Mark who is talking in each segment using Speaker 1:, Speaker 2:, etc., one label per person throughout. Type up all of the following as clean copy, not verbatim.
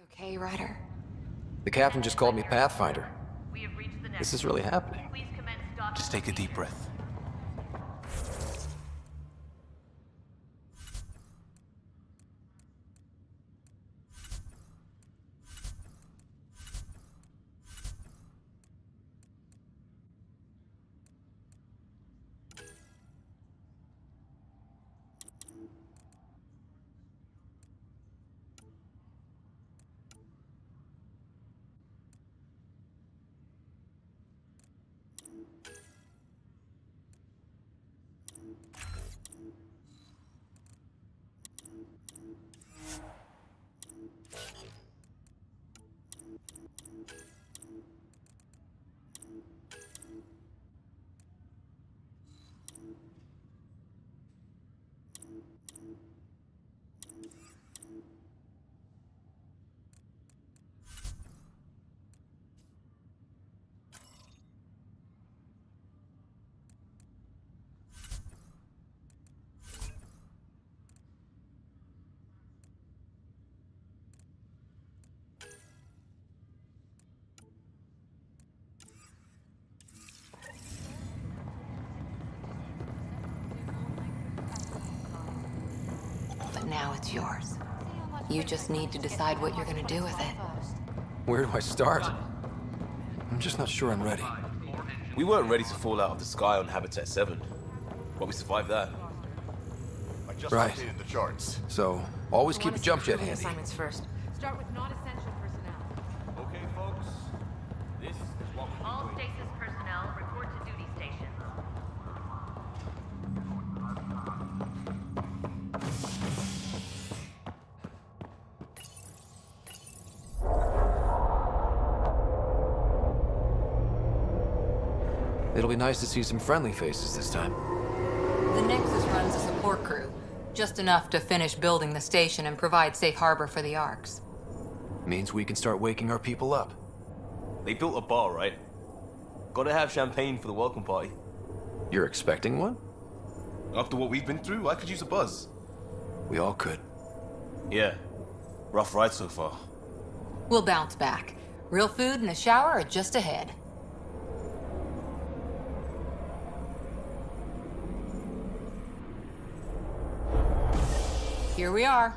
Speaker 1: Okay, Ryder.
Speaker 2: The captain just called me Pathfinder.
Speaker 3: We have reached the next.
Speaker 2: This is really happening.
Speaker 3: Please commence dock.
Speaker 4: Just take a deep breath.
Speaker 1: But now it's yours. You just need to decide what you're gonna do with it.
Speaker 2: Where do I start? I'm just not sure I'm ready.
Speaker 4: We weren't ready to fall out of the sky on Habitat 7, but we survived that.
Speaker 5: I just
Speaker 2: Right.
Speaker 5: updated the charts.
Speaker 2: So, always keep a jump jet handy.
Speaker 1: Assignments first.
Speaker 3: Start with non-essential personnel.
Speaker 4: Okay, folks. This is what we
Speaker 3: All stasis personnel report to duty stations.
Speaker 2: It'll be nice to see some friendly faces this time.
Speaker 1: The Nexus runs a support crew. Just enough to finish building the station and provide safe harbor for the Arks.
Speaker 2: Means we can start waking our people up.
Speaker 4: They built a bar, right? Gotta have champagne for the welcome party.
Speaker 2: You're expecting one?
Speaker 4: After what we've been through, I could use a buzz.
Speaker 2: We all could.
Speaker 4: Yeah. Rough ride so far.
Speaker 1: We'll bounce back. Real food and a shower are just ahead. Here we are.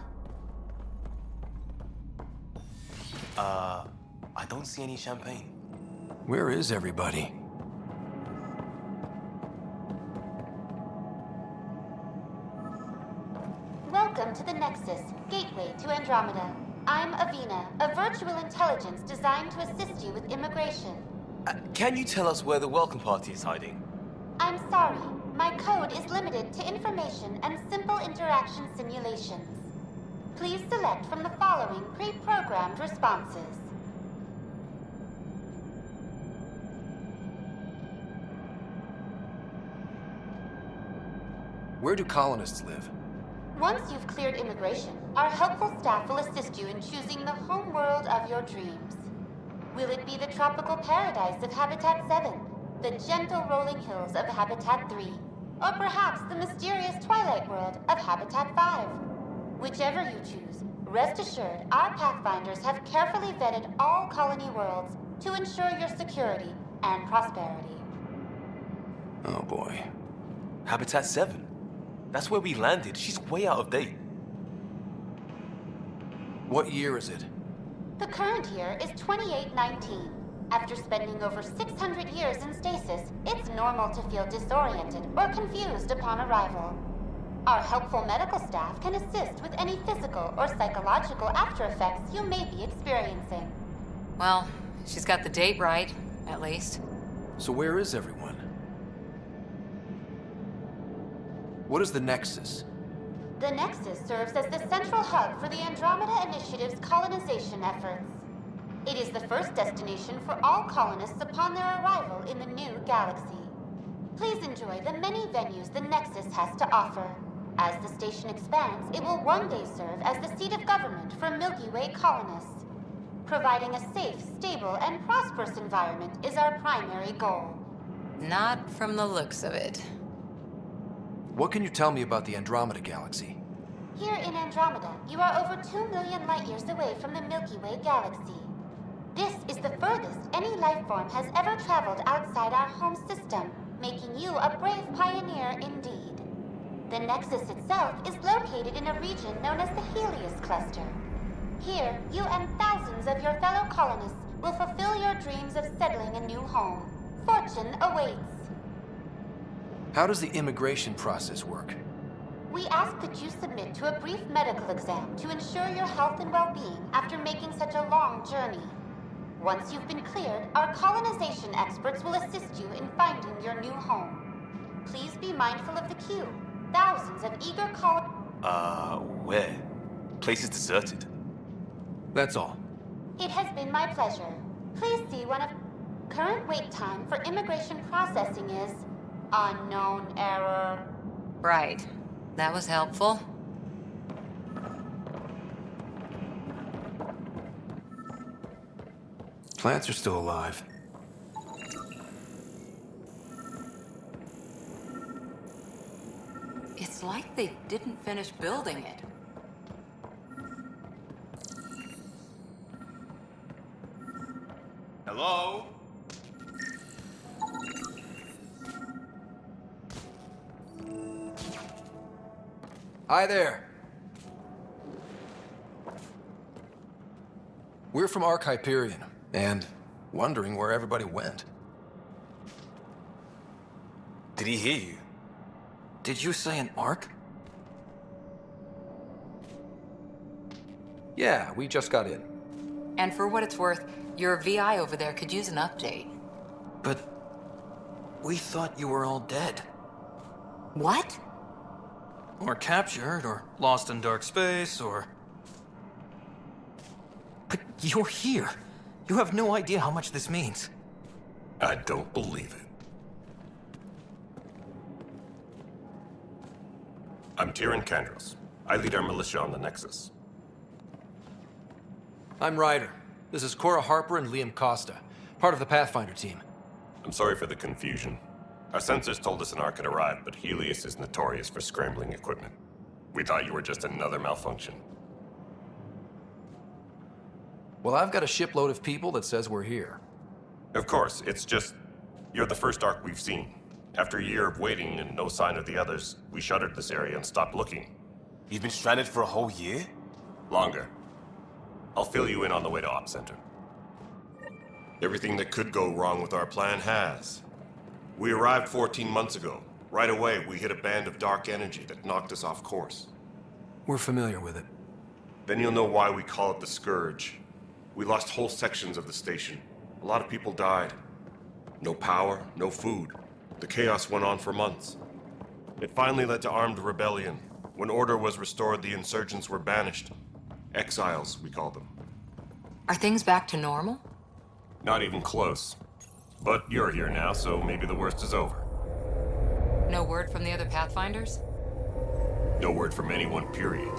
Speaker 4: I don't see any champagne.
Speaker 2: Where is everybody?
Speaker 6: Welcome to the Nexus, gateway to Andromeda. I'm Avina, a virtual intelligence designed to assist you with immigration.
Speaker 4: Can you tell us where the welcome party is hiding?
Speaker 6: I'm sorry, my code is limited to information and simple interaction simulations. Please select from the following pre-programmed responses.
Speaker 2: Where do colonists live?
Speaker 6: Once you've cleared immigration, our helpful staff will assist you in choosing the home world of your dreams. Will it be the tropical paradise of Habitat 7, the gentle rolling hills of Habitat 3, or perhaps the mysterious twilight world of Habitat 5? Whichever you choose, rest assured our Pathfinders have carefully vetted all colony worlds to ensure your security and prosperity.
Speaker 2: Oh boy.
Speaker 4: Habitat 7. That's where we landed. She's way out of date.
Speaker 2: What year is it?
Speaker 6: The current year is 2819. After spending over 600 years in stasis, it's normal to feel disoriented or confused upon arrival. Our helpful medical staff can assist with any physical or psychological after effects you may be experiencing.
Speaker 1: Well, she's got the date right, at least.
Speaker 2: So where is everyone? What is the Nexus?
Speaker 6: The Nexus serves as the central hub for the Andromeda Initiative's colonization efforts. It is the first destination for all colonists upon their arrival in the new galaxy. Please enjoy the many venues the Nexus has to offer. As the station expands, it will one day serve as the seat of government for Milky Way colonists. Providing a safe, stable, and prosperous environment is our primary goal.
Speaker 1: Not from the looks of it.
Speaker 2: What can you tell me about the Andromeda Galaxy?
Speaker 6: Here in Andromeda, you are over 2 million light years away from the Milky Way galaxy. This is the furthest any life form has ever traveled outside our home system, making you a brave pioneer indeed. The Nexus itself is located in a region known as the Helios Cluster. Here, you and thousands of your fellow colonists will fulfill your dreams of settling a new home. Fortune awaits.
Speaker 2: How does the immigration process work?
Speaker 6: We ask that you submit to a brief medical exam to ensure your health and well-being after making such a long journey. Once you've been cleared, our colonization experts will assist you in finding your new home. Please be mindful of the queue. Thousands of eager
Speaker 4: Where? Place is deserted.
Speaker 2: That's all.
Speaker 6: It has been my pleasure. Please see one of... Current wait time for immigration processing is... unknown error.
Speaker 1: Right. That was helpful.
Speaker 2: Plants are still alive.
Speaker 1: It's like they didn't finish building it.
Speaker 5: Hello?
Speaker 2: Hi there. We're from Ark Hyperion, and wondering where everybody went.
Speaker 4: Did he hear you?
Speaker 2: Did you say an Ark? Yeah, we just got in.
Speaker 1: And for what it's worth, your VI over there could use an update.
Speaker 2: But we thought you were all dead.
Speaker 1: What?
Speaker 2: Or captured, or lost in dark space, or... But you're here. You have no idea how much this means.
Speaker 5: I don't believe it. I'm Tyrion Kandros. I lead our militia on the Nexus.
Speaker 2: I'm Ryder. This is Cora Harper and Liam Costa, part of the Pathfinder team.
Speaker 5: I'm sorry for the confusion. Our sensors told us an Ark had arrived, but Helios is notorious for scrambling equipment. We thought you were just another malfunction.
Speaker 2: Well, I've got a shipload of people that says we're here.
Speaker 5: Of course, it's just... you're the first Ark we've seen. After a year of waiting and no sign of the others, we shuttered this area and stopped looking.
Speaker 4: You've been stranded for a whole year?
Speaker 5: Longer. I'll fill you in on the way to Op Center. Everything that could go wrong with our plan has. We arrived 14 months ago. Right away, we hit a band of dark energy that knocked us off course.
Speaker 2: We're familiar with it.
Speaker 5: Then you'll know why we call it the Scourge. We lost whole sections of the station. A lot of people died. No power, no food. The chaos went on for months. It finally led to armed rebellion. When order was restored, the insurgents were banished. Exiles, we call them.
Speaker 1: Are things back to normal?
Speaker 5: Not even close. But you're here now, so maybe the worst is over.
Speaker 1: No word from the other Pathfinders?
Speaker 5: No word from anyone, period.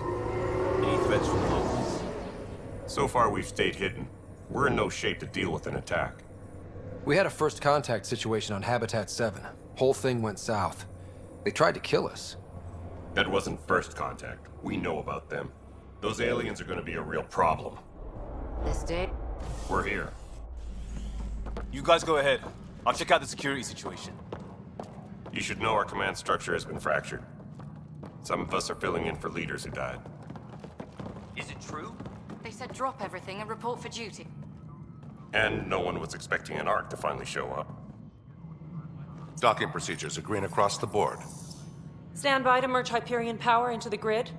Speaker 4: Any threats from locals?
Speaker 5: So far, we've stayed hidden. We're in no shape to deal with an attack.
Speaker 2: We had a first contact situation on Habitat 7. Whole thing went south. They tried to kill us.
Speaker 5: That wasn't first contact. We know about them. Those aliens are going to be a real problem.
Speaker 1: This day?
Speaker 5: We're here.
Speaker 4: You guys go ahead. I'll check out the security situation.
Speaker 5: You should know our command structure has been fractured. Some of us are filling in for leaders who died.
Speaker 4: Is it true?
Speaker 1: They said drop everything and report for duty.
Speaker 5: And no one was expecting an Ark to finally show up.
Speaker 7: Docking procedures are green across the board.
Speaker 8: Stand by to merge Hyperion power into the grid.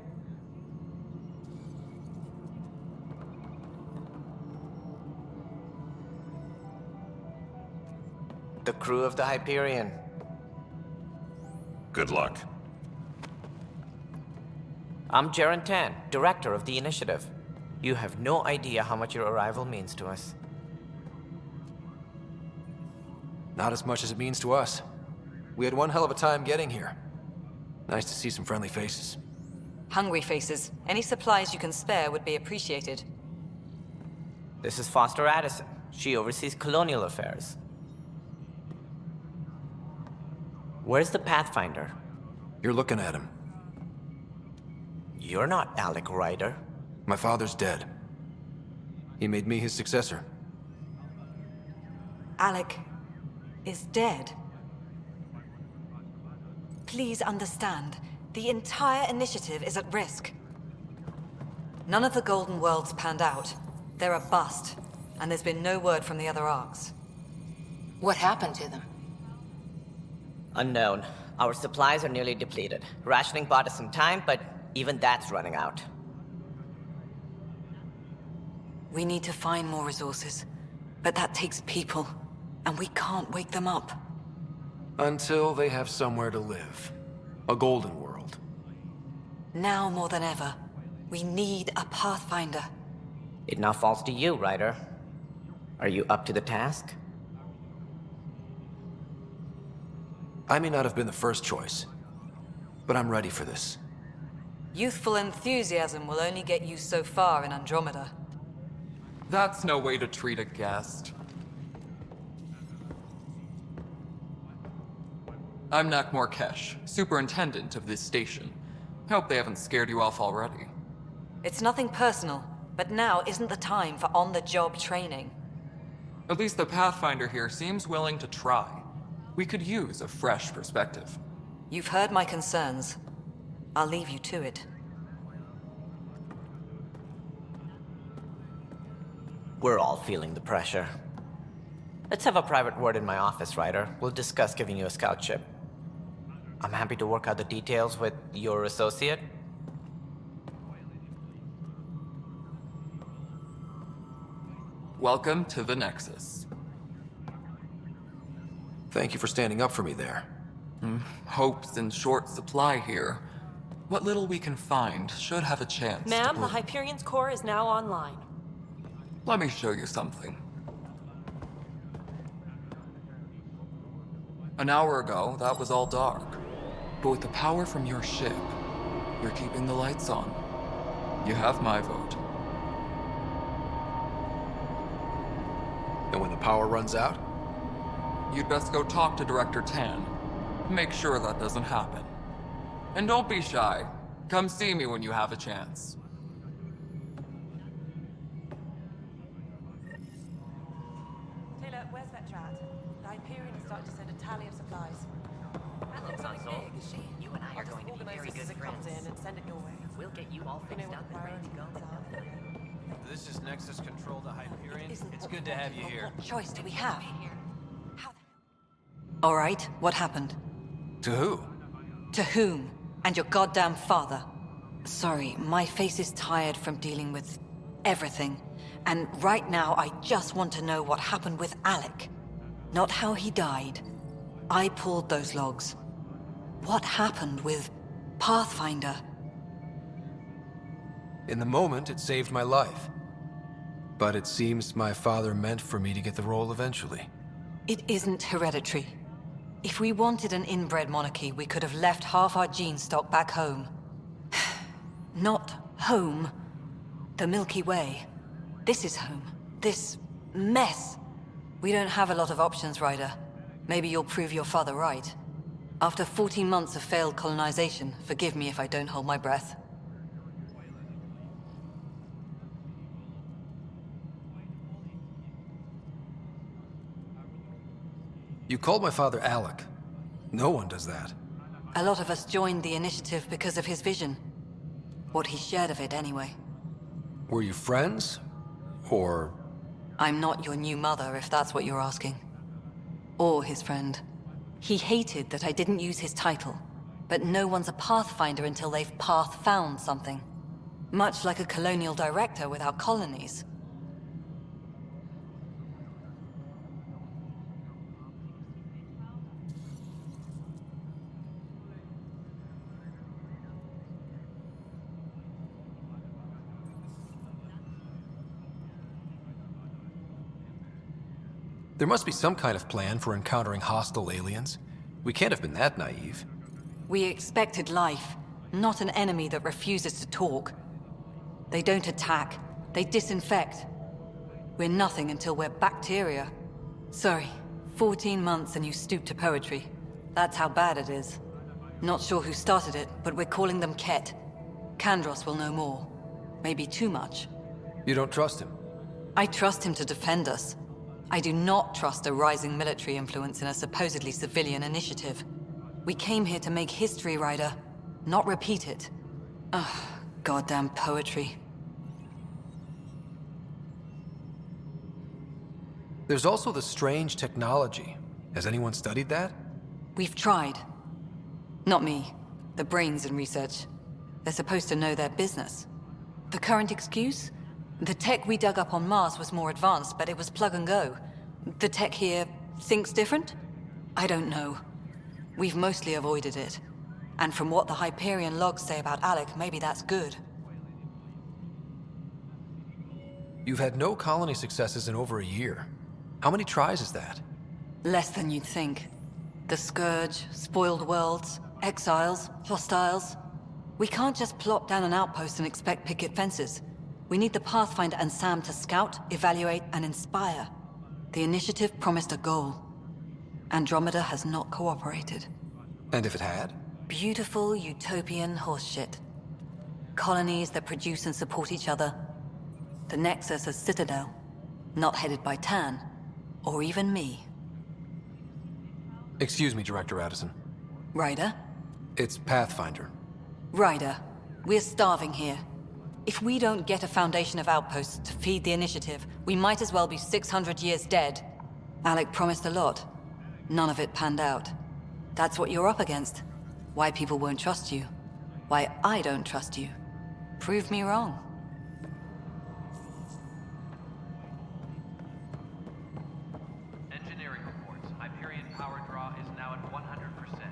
Speaker 9: The crew of the Hyperion.
Speaker 5: Good luck.
Speaker 9: I'm Jaren Tan, director of the initiative. You have no idea how much your arrival means to us.
Speaker 2: Not as much as it means to us. We had one hell of a time getting here. Nice to see some friendly faces.
Speaker 10: Hungry faces. Any supplies you can spare would be appreciated.
Speaker 9: This is Foster Addison. She oversees colonial affairs. Where's the Pathfinder?
Speaker 2: You're looking at him.
Speaker 9: You're not Alec Ryder.
Speaker 2: My father's dead. He made me his successor.
Speaker 10: Alec is dead. Please understand, the entire initiative is at risk. None of the Golden Worlds panned out. They're a bust, and there's been no word from the other arcs.
Speaker 1: What happened to them?
Speaker 9: Unknown. Our supplies are nearly depleted. Rationing bought us some time, but even that's running out.
Speaker 10: We need to find more resources, but that takes people, and we can't wake them up.
Speaker 2: Until they have somewhere to live. A golden world.
Speaker 10: Now more than ever, we need a Pathfinder.
Speaker 9: It now falls to you, Ryder. Are you up to the task?
Speaker 2: I may not have been the first choice, but I'm ready for this.
Speaker 10: Youthful enthusiasm will only get you so far in Andromeda.
Speaker 11: That's no way to treat a guest. I'm Nakmor Kesh, superintendent of this station. Hope they haven't scared you off already.
Speaker 10: It's nothing personal, but now isn't the time for on-the-job training.
Speaker 11: At least the Pathfinder here seems willing to try. We could use a fresh perspective.
Speaker 10: You've heard my concerns. I'll leave you to it.
Speaker 9: We're all feeling the pressure. Let's have a private word in my office, Ryder. We'll discuss giving you a scout ship. I'm happy to work out the details with your associate.
Speaker 11: Welcome to the Nexus.
Speaker 2: Thank you for standing up for me there.
Speaker 11: Hope's in short supply here. What little we can find should have a chance.
Speaker 8: Ma'am, the Hyperion's core is now online.
Speaker 11: Let me show you something. An hour ago, that was all dark. But with the power from your ship, you're keeping the lights on. You have my vote.
Speaker 2: And when the power runs out?
Speaker 11: You'd best go talk to Director Tan. Make sure that doesn't happen. And don't be shy. Come see me when you have a chance.
Speaker 8: Taylor, where's that drat? The Hyperion is starting to send a tally of supplies.
Speaker 12: That looks on soul. You and I are going to be very good friends.
Speaker 8: In and send it your way.
Speaker 12: We'll get you all fixed up and ready to go.
Speaker 13: This is Nexus Control to Hyperion.
Speaker 10: Isn't
Speaker 13: It's good to have you here.
Speaker 10: What choice do we have? All right, what happened?
Speaker 2: To who?
Speaker 10: To whom? And your goddamn father. Sorry, my face is tired from dealing with everything. And right now, I just want to know what happened with Alec. Not how he died. I pulled those logs. What happened with Pathfinder?
Speaker 2: In the moment, it saved my life. But it seems my father meant for me to get the role eventually.
Speaker 10: It isn't hereditary. If we wanted an inbred monarchy, we could have left half our gene stock back home. Not home. The Milky Way. This is home. This mess. We don't have a lot of options, Ryder. Maybe you'll prove your father right. After 14 months of failed colonization, forgive me if I don't hold my breath.
Speaker 2: You called my father Alec. No one does that.
Speaker 10: A lot of us joined the initiative because of his vision. What he shared of it, anyway.
Speaker 2: Were you friends? Or...
Speaker 10: I'm not your new mother, if that's what you're asking. Or his friend. He hated that I didn't use his title. But no one's a Pathfinder until they've path-found something. Much like a colonial director without colonies.
Speaker 2: There must be some kind of plan for encountering hostile aliens. We can't have been that naive.
Speaker 10: We expected life, not an enemy that refuses to talk. They don't attack, they disinfect. We're nothing until we're bacteria. Sorry, 14 months and you stoop to poetry. That's how bad it is. Not sure who started it, but we're calling them Ket. Kandros will know more. Maybe too much.
Speaker 2: You don't trust him?
Speaker 10: I trust him to defend us. I do not trust a rising military influence in a supposedly civilian initiative. We came here to make history, Ryder, not repeat it. Ugh, goddamn poetry.
Speaker 2: There's also the strange technology. Has anyone studied that?
Speaker 10: We've tried. Not me. The brains in research. They're supposed to know their business. The current excuse? The tech we dug up on Mars was more advanced, but it was plug and go. The tech here thinks different? I don't know. We've mostly avoided it. And from what the Hyperion logs say about Alec, maybe that's good.
Speaker 2: You've had no colony successes in over a year. How many tries is that?
Speaker 10: Less than you'd think. The Scourge, spoiled worlds, exiles, hostiles. We can't just plop down an outpost and expect picket fences. We need the Pathfinder and Sam to scout, evaluate, and inspire. The initiative promised a goal. Andromeda has not cooperated.
Speaker 2: And if it had?
Speaker 10: Beautiful utopian horseshit. Colonies that produce and support each other. The Nexus a citadel, not headed by Tan, or even me.
Speaker 2: Excuse me, Director Addison.
Speaker 10: Ryder?
Speaker 2: It's Pathfinder.
Speaker 10: Ryder, we're starving here. If we don't get a foundation of outposts to feed the initiative, we might as well be 600 years dead. Alec promised a lot. None of it panned out. That's what you're up against. Why people won't trust you. Why I don't trust you. Prove me wrong.
Speaker 13: Engineering reports. Hyperion power draw is now at 100%.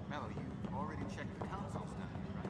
Speaker 14: Mello, you already checked the console studies, right?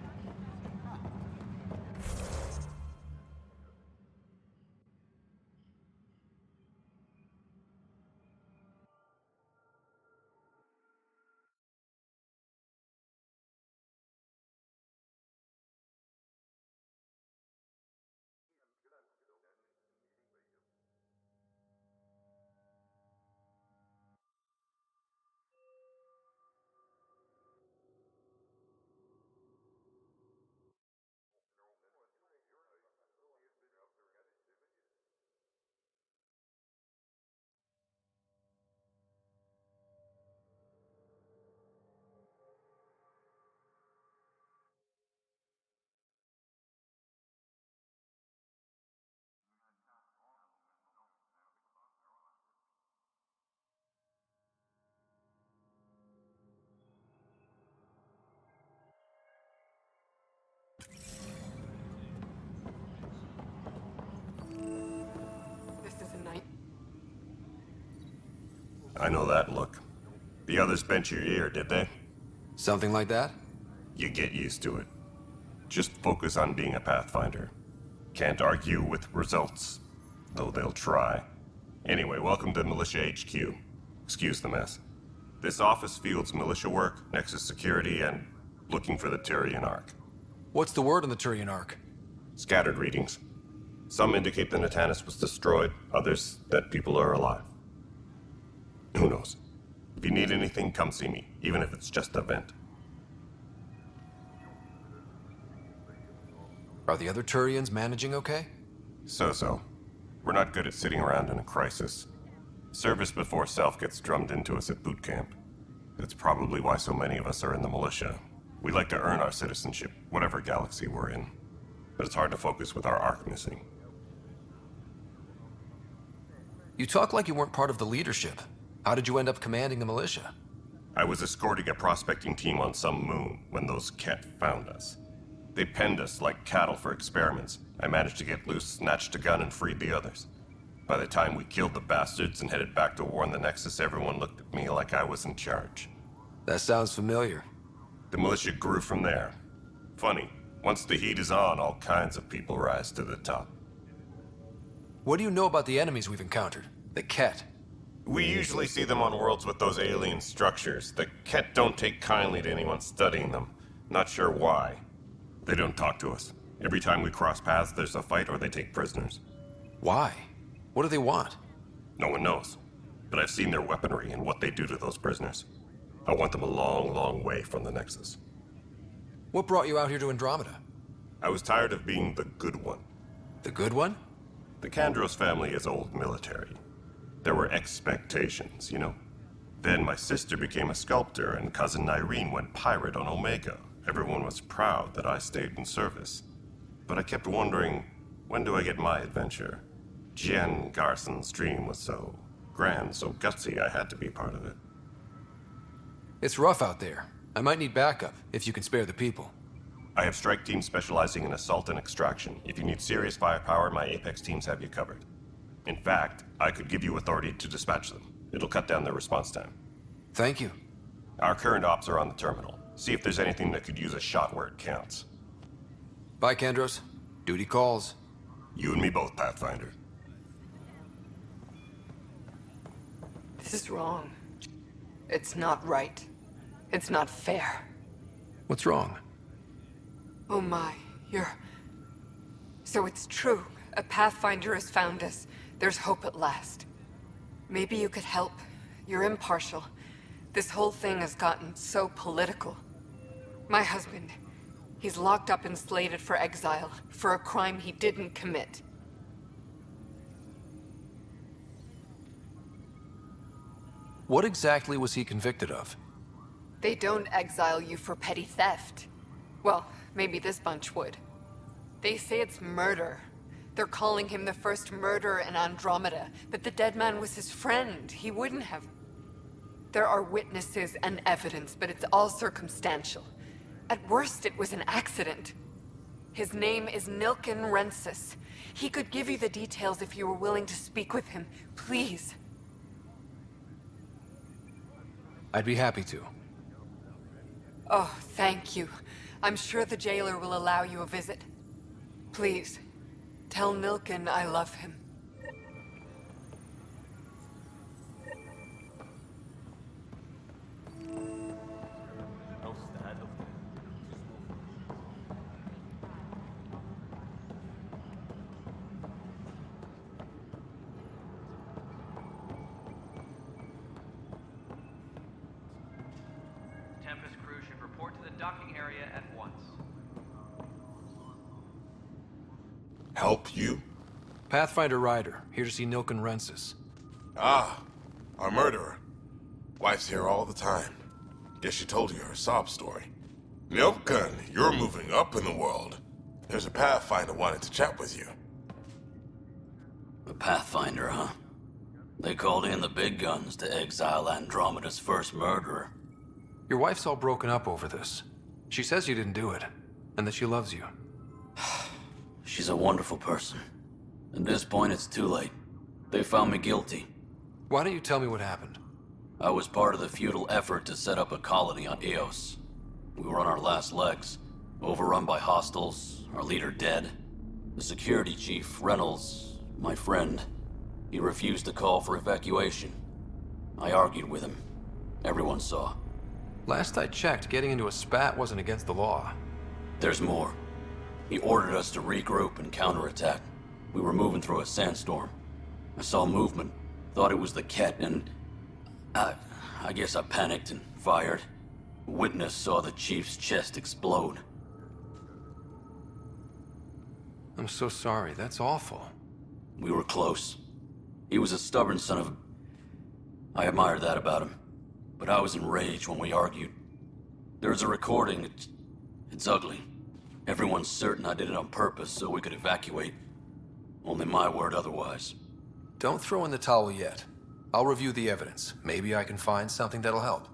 Speaker 15: This is a night.
Speaker 5: I know that look. The others bent your ear, did they?
Speaker 2: Something like that?
Speaker 5: You get used to it. Just focus on being a Pathfinder. Can't argue with results, though they'll try. Anyway, welcome to Militia HQ. Excuse the mess. This office fields militia work, Nexus security, and looking for the Turian Ark.
Speaker 2: What's the word on the Turian Ark?
Speaker 5: Scattered readings. Some indicate the Natanus was destroyed, others that people are alive. Who knows? If you need anything, come see me, even if it's just a vent.
Speaker 2: Are the other Turians managing okay?
Speaker 5: So-so. We're not good at sitting around in a crisis. Service before self gets drummed into us at boot camp. That's probably why so many of us are in the militia. We like to earn our citizenship, whatever galaxy we're in. But it's hard to focus with our arc missing.
Speaker 2: You talk like you weren't part of the leadership. How did you end up commanding the militia?
Speaker 5: I was escorting a prospecting team on some moon when those Ket found us. They penned us like cattle for experiments. I managed to get loose, snatched a gun, and freed the others. By the time we killed the bastards and headed back to warn the Nexus, everyone looked at me like I was in charge.
Speaker 2: That sounds familiar.
Speaker 5: The militia grew from there. Funny, once the heat is on, all kinds of people rise to the top.
Speaker 2: What do you know about the enemies we've encountered? The Ket?
Speaker 5: We usually see them on worlds with those alien structures. The Ket don't take kindly to anyone studying them. Not sure why. They don't talk to us. Every time we cross paths, there's a fight or they take prisoners.
Speaker 2: Why? What do they want?
Speaker 5: No one knows. But I've seen their weaponry and what they do to those prisoners. I want them a long, long way from the Nexus.
Speaker 2: What brought you out here to Andromeda?
Speaker 5: I was tired of being the good one.
Speaker 2: The good one?
Speaker 5: The Kandros family is old military. There were expectations, you know. Then my sister became a sculptor and cousin Irene went pirate on Omega. Everyone was proud that I stayed in service. But I kept wondering, when do I get my adventure? Jen Garson's dream was so grand, so gutsy, I had to be part of it.
Speaker 2: It's rough out there. I might need backup, if you can spare the people.
Speaker 5: I have strike teams specializing in assault and extraction. If you need serious firepower, my Apex teams have you covered. In fact, I could give you authority to dispatch them. It'll cut down their response time.
Speaker 2: Thank you.
Speaker 5: Our current ops are on the terminal. See if there's anything that could use a shot where it counts.
Speaker 2: Bye, Kandros. Duty calls.
Speaker 5: You and me both, Pathfinder.
Speaker 15: This is wrong. It's not right. It's not fair.
Speaker 2: What's wrong?
Speaker 15: Oh my, So it's true. A Pathfinder has found us. There's hope at last. Maybe you could help. You're impartial. This whole thing has gotten so political. My husband, he's locked up and slated for exile for a crime he didn't commit.
Speaker 2: What exactly was he convicted of?
Speaker 15: They don't exile you for petty theft. Well, maybe this bunch would. They say it's murder. They're calling him the first murderer in Andromeda, but the dead man was his friend. He wouldn't have. There are witnesses and evidence, but it's all circumstantial. At worst, it was an accident. His name is Nilken Rensis. He could give you the details if you were willing to speak with him. Please.
Speaker 2: I'd be happy to.
Speaker 15: Oh, thank you. I'm sure the jailer will allow you a visit. Please, tell Nilken I love him.
Speaker 14: Tempest crew should report to the docking area at once.
Speaker 5: Help you?
Speaker 2: Pathfinder Ryder, here to see Nilken Rensis.
Speaker 16: Ah, our murderer. Wife's here all the time. Guess she told you her sob story. Nilken, you're moving up in the world. There's a Pathfinder wanting to chat with you.
Speaker 17: A Pathfinder, huh? They called in the big guns to exile Andromeda's first murderer.
Speaker 2: Your wife's all broken up over this. She says you didn't do it, and that she loves you.
Speaker 17: She's a wonderful person. At this point, it's too late. They found me guilty.
Speaker 2: Why don't you tell me what happened?
Speaker 17: I was part of the futile effort to set up a colony on Eos. We were on our last legs, overrun by hostiles, our leader dead. The security chief, Reynolds, my friend, he refused to call for evacuation. I argued with him. Everyone saw.
Speaker 2: Last I checked, getting into a spat wasn't against the law.
Speaker 17: There's more. He ordered us to regroup and counterattack. We were moving through a sandstorm. I saw movement, thought it was the Ket, and I guess I panicked and fired. A witness saw the chief's chest explode.
Speaker 2: I'm so sorry, that's awful.
Speaker 17: We were close. He was a stubborn son of a... I admired that about him. But I was enraged when we argued. There's a recording. It's ugly. Everyone's certain I did it on purpose so we could evacuate. Only my word otherwise.
Speaker 2: Don't throw in the towel yet. I'll review the evidence. Maybe I can find something that'll help.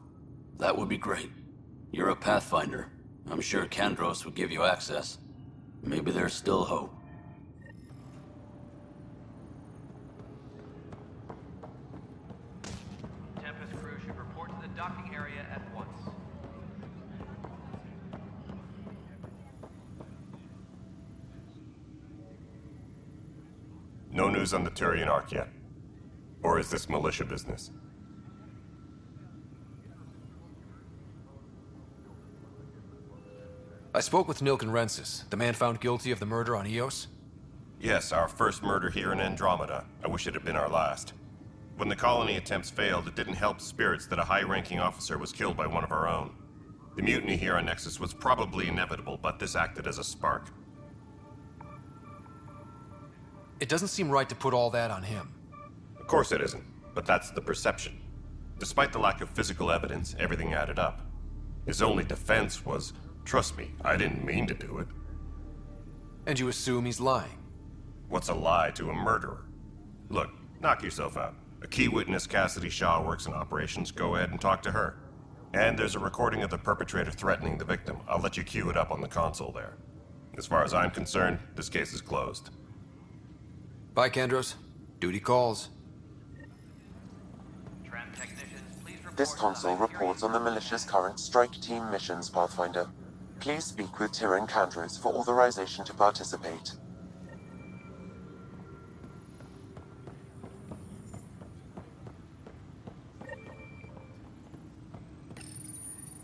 Speaker 17: That would be great. You're a Pathfinder. I'm sure Kandros would give you access. Maybe there's still hope.
Speaker 5: No news on the Turian Ark yet? Or is this militia business?
Speaker 2: I spoke with Nilk and Rensis, the man found guilty of the murder on Eos.
Speaker 5: Yes, our first murder here in Andromeda. I wish it had been our last. When the colony attempts failed, it didn't help spirits that a high-ranking officer was killed by one of our own. The mutiny here on Nexus was probably inevitable, but this acted as a spark.
Speaker 2: It doesn't seem right to put all that on him.
Speaker 5: Of course it isn't, but that's the perception. Despite the lack of physical evidence, everything added up. His only defense was, trust me, I didn't mean to do it.
Speaker 2: And you assume he's lying?
Speaker 5: What's a lie to a murderer? Look, knock yourself out. A key witness, Cassidy Shaw, works in operations. Go ahead and talk to her. And there's a recording of the perpetrator threatening the victim. I'll let you cue it up on the console there. As far as I'm concerned, this case is closed.
Speaker 2: Bye, Kandros. Duty calls.
Speaker 18: This console reports on the militia's current strike team missions, Pathfinder. Please speak with Tyrion Kandros for authorization to participate.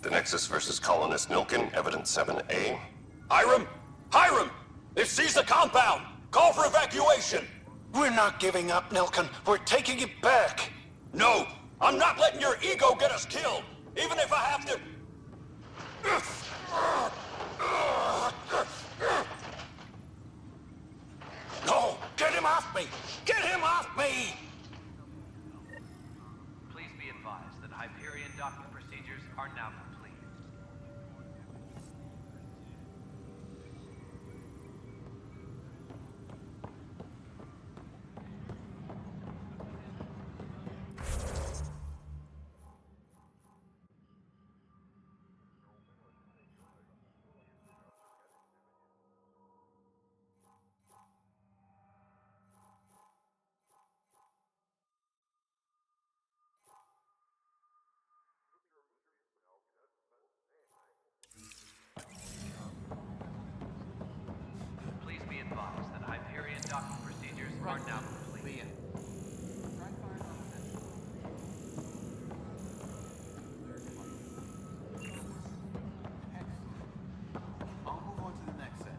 Speaker 5: The Nexus versus Colonist Nilkin, Evidence 7A.
Speaker 19: Hiram! Hiram! They've seized the compound! Call for evacuation!
Speaker 20: We're not giving up, Nilkin. We're taking it back.
Speaker 19: No! I'm not letting your ego get us killed! Even if I have to... No! Get him off me! Get him off me!
Speaker 12: Please be advised that Hyperion docking procedures are now complete. Please be advised that Hyperion docking procedures are now complete.
Speaker 14: I'll move on to the next set.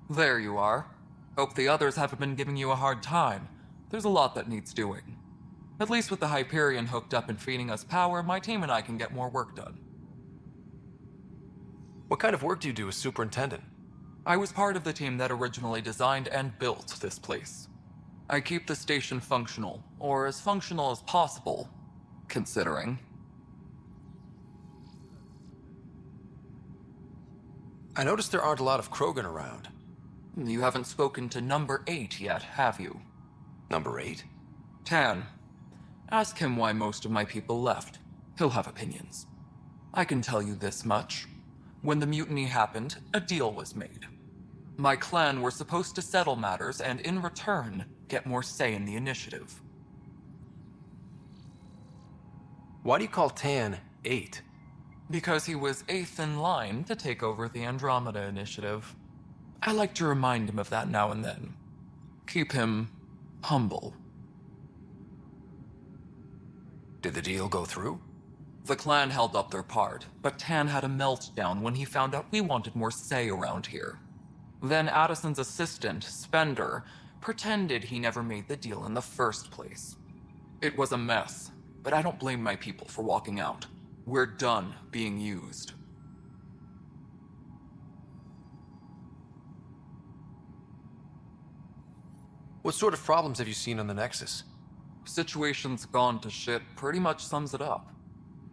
Speaker 11: There you are. Hope the others haven't been giving you a hard time. There's a lot that needs doing. At least with the Hyperion hooked up and feeding us power, my team and I can get more work done.
Speaker 2: What kind of work do you do as superintendent?
Speaker 11: I was part of the team that originally designed and built this place. I keep the station functional, or as functional as possible, considering.
Speaker 2: I noticed there aren't a lot of Krogan around.
Speaker 11: You haven't spoken to number 8 yet, have you?
Speaker 2: Number 8?
Speaker 11: Tan. Ask him why most of my people left. He'll have opinions. I can tell you this much. When the mutiny happened, a deal was made. My clan were supposed to settle matters and, in return, get more say in the initiative.
Speaker 2: Why do you call Tan 8?
Speaker 11: Because he was 8th in line to take over the Andromeda initiative. I like to remind him of that now and then. Keep him humble.
Speaker 2: Did the deal go through?
Speaker 11: The clan held up their part, but Tan had a meltdown when he found out we wanted more say around here. Then Addison's assistant, Spender, pretended he never made the deal in the first place. It was a mess, but I don't blame my people for walking out. We're done being used.
Speaker 2: What sort of problems have you seen on the Nexus?
Speaker 11: Situation's gone to shit pretty much sums it up.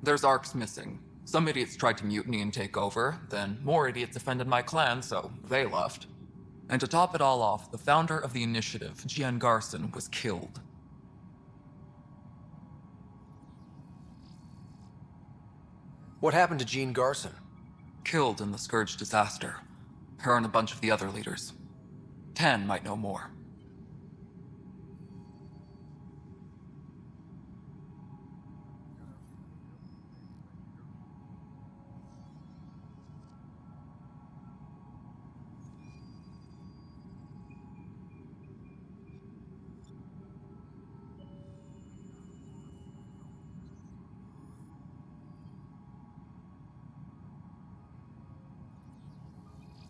Speaker 11: There's arcs missing. Some idiots tried to mutiny and take over, then more idiots offended my clan, so they left. And to top it all off, the founder of the initiative, Gian Garson, was killed.
Speaker 2: What happened to Jean Garson?
Speaker 11: Killed in the Scourge disaster. Her and a bunch of the other leaders. Tan might know more.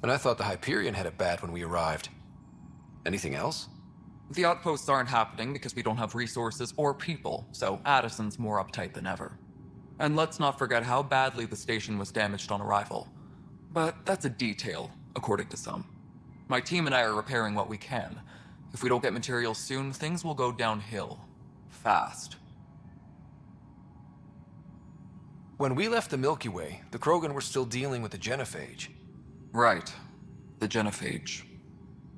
Speaker 2: And I thought the Hyperion had it bad when we arrived. Anything else?
Speaker 11: The outposts aren't happening because we don't have resources or people, so Addison's more uptight than ever. And let's not forget how badly the station was damaged on arrival. But that's a detail, according to some. My team and I are repairing what we can. If we don't get materials soon, things will go downhill. Fast.
Speaker 2: When we left the Milky Way, the Krogan were still dealing with the genophage.
Speaker 11: Right. The genophage.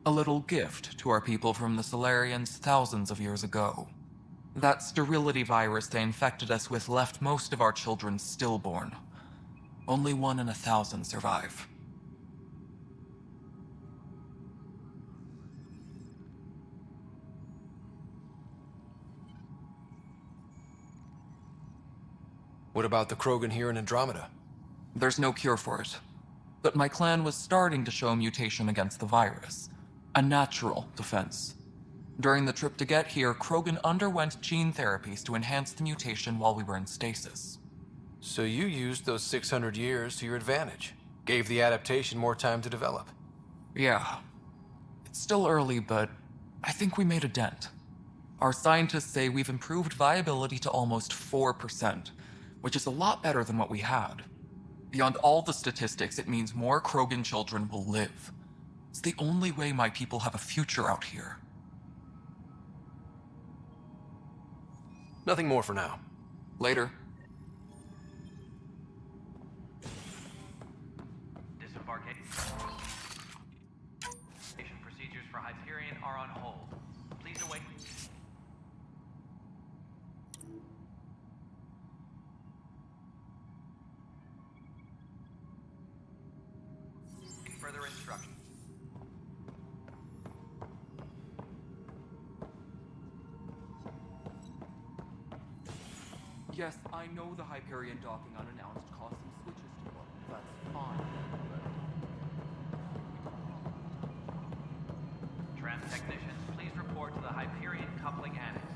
Speaker 11: A little gift to our people from the Solarians thousands of years ago. That sterility virus they infected us with left most of our children stillborn. Only 1 in 1,000 survive.
Speaker 2: What about the Krogan here in Andromeda?
Speaker 11: There's no cure for it. But my clan was starting to show a mutation against the virus. A natural defense. During the trip to get here, Krogan underwent gene therapies to enhance the mutation while we were in stasis.
Speaker 2: So you used those 600 years to your advantage. Gave the adaptation more time to develop.
Speaker 11: Yeah. It's still early, but I think we made a dent. Our scientists say we've improved viability to almost 4%, which is a lot better than what we had. Beyond all the statistics, it means more Krogan children will live. It's the only way my people have a future out here.
Speaker 2: Nothing more for now.
Speaker 11: Later.
Speaker 12: Disembarkation. Procedures for Hyperion are on hold. Please await. Further instructions.
Speaker 11: Yes, I know the Hyperion docking unannounced caused some switches to blow. That's fine.
Speaker 12: Trans technicians, please report to the Hyperion coupling annex.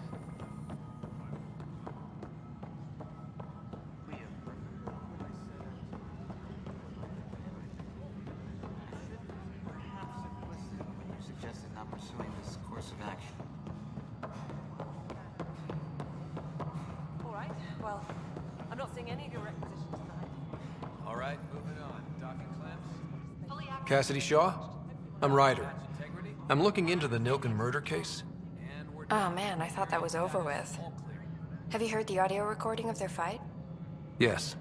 Speaker 14: Perhaps implicit when you suggested not pursuing this course of action.
Speaker 8: All right, well, I'm not seeing any of your requisitions tonight.
Speaker 13: All right, moving on. Docking clamps.
Speaker 2: Cassidy Shaw? I'm Ryder. I'm looking into the Nilken murder case.
Speaker 21: Oh man, I thought that was over with. Have you heard the audio recording of their fight?
Speaker 2: Yes.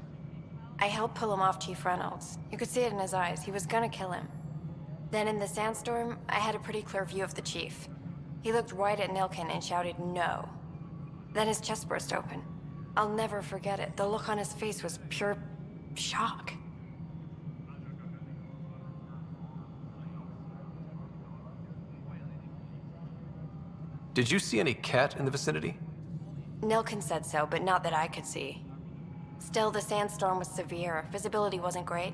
Speaker 21: I helped pull him off Chief Reynolds. You could see it in his eyes. He was gonna kill him. Then in the sandstorm, I had a pretty clear view of the chief. He looked right at Nilken and shouted no. Then his chest burst open. I'll never forget it. The look on his face was pure shock.
Speaker 2: Did you see any cat in the vicinity?
Speaker 21: Nilken said so, but not that I could see. Still, the sandstorm was severe. Visibility wasn't great.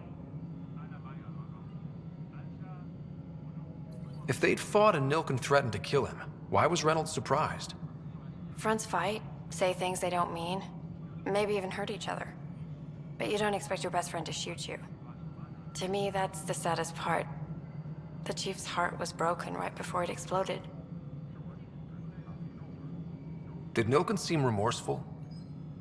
Speaker 2: If they'd fought and Nilken threatened to kill him, why was Reynolds surprised?
Speaker 21: Fronts fight, say things they don't mean, maybe even hurt each other. But you don't expect your best friend to shoot you. To me, that's the saddest part. The chief's heart was broken right before it exploded.
Speaker 2: Did Nilken seem remorseful?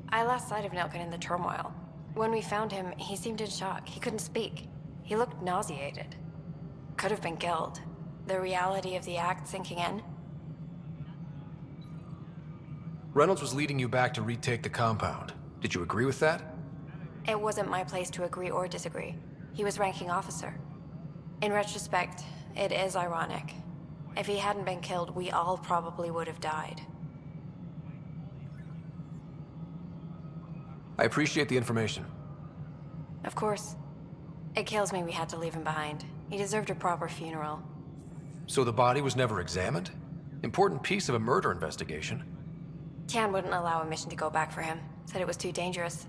Speaker 21: I lost sight of Nilken in the turmoil. When we found him, he seemed in shock. He couldn't speak. He looked nauseated. Could have been killed. The reality of the act sinking in.
Speaker 2: Reynolds was leading you back to retake the compound. Did you agree with that?
Speaker 21: It wasn't my place to agree or disagree. He was ranking officer. In retrospect, it is ironic. If he hadn't been killed, we all probably would have died.
Speaker 2: I appreciate the information.
Speaker 21: Of course. It kills me we had to leave him behind. He deserved a proper funeral.
Speaker 2: So the body was never examined? Important piece of a murder investigation.
Speaker 21: Tian wouldn't allow a mission to go back for him. Said it was too dangerous.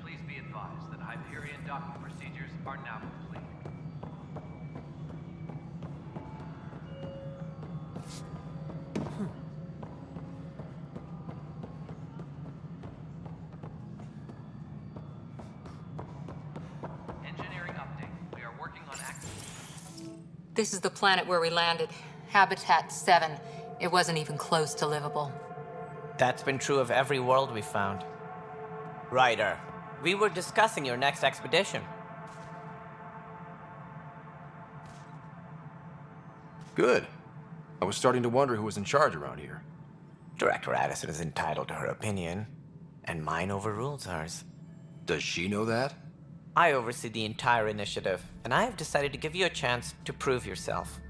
Speaker 12: Please be advised that Hyperion docking procedures are now complete.
Speaker 1: This is the planet where we landed. Habitat 7. It wasn't even close to livable.
Speaker 9: That's been true of every world we found. Ryder, we were discussing your next expedition.
Speaker 2: Good. I was starting to wonder who was in charge around here.
Speaker 9: Director Addison is entitled to her opinion, and mine overrules hers.
Speaker 2: Does she know that?
Speaker 9: I oversee the entire initiative, and I have decided to give you a chance to prove yourself.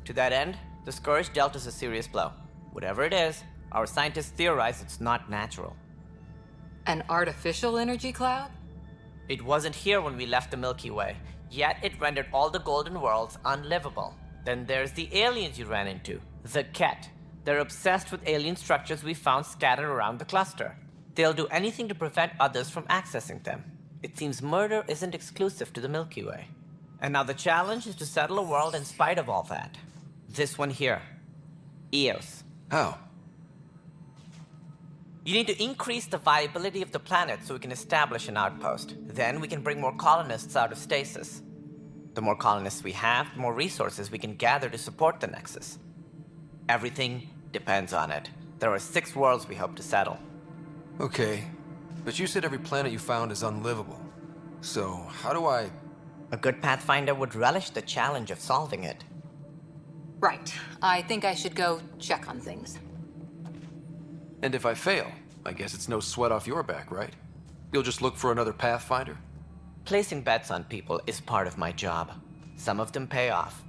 Speaker 9: To that end, the Scourge dealt us a serious blow. Whatever it is, our scientists theorize it's not natural.
Speaker 1: An artificial energy cloud?
Speaker 9: It wasn't here when we left the Milky Way, yet it rendered all the Golden Worlds unlivable. Then there's the aliens you ran into, the Ket. They're obsessed with alien structures we found scattered around the cluster. They'll do anything to prevent others from accessing them. It seems murder isn't exclusive to the Milky Way. And now the challenge is to settle a world in spite of all that. This one here. Eos.
Speaker 2: How?
Speaker 9: You need to increase the viability of the planet so we can establish an outpost. Then we can bring more colonists out of stasis. The more colonists we have, the more resources we can gather to support the Nexus. Everything depends on it. There are 6 worlds we hope to settle.
Speaker 2: Okay, but you said every planet you found is unlivable. So, how do I...
Speaker 9: A good Pathfinder would relish the challenge of solving it.
Speaker 1: Right. I think I should go check on things.
Speaker 2: And if I fail, I guess it's no sweat off your back, right? You'll just look for another Pathfinder?
Speaker 9: Placing bets on people is part of my job. Some of them pay off.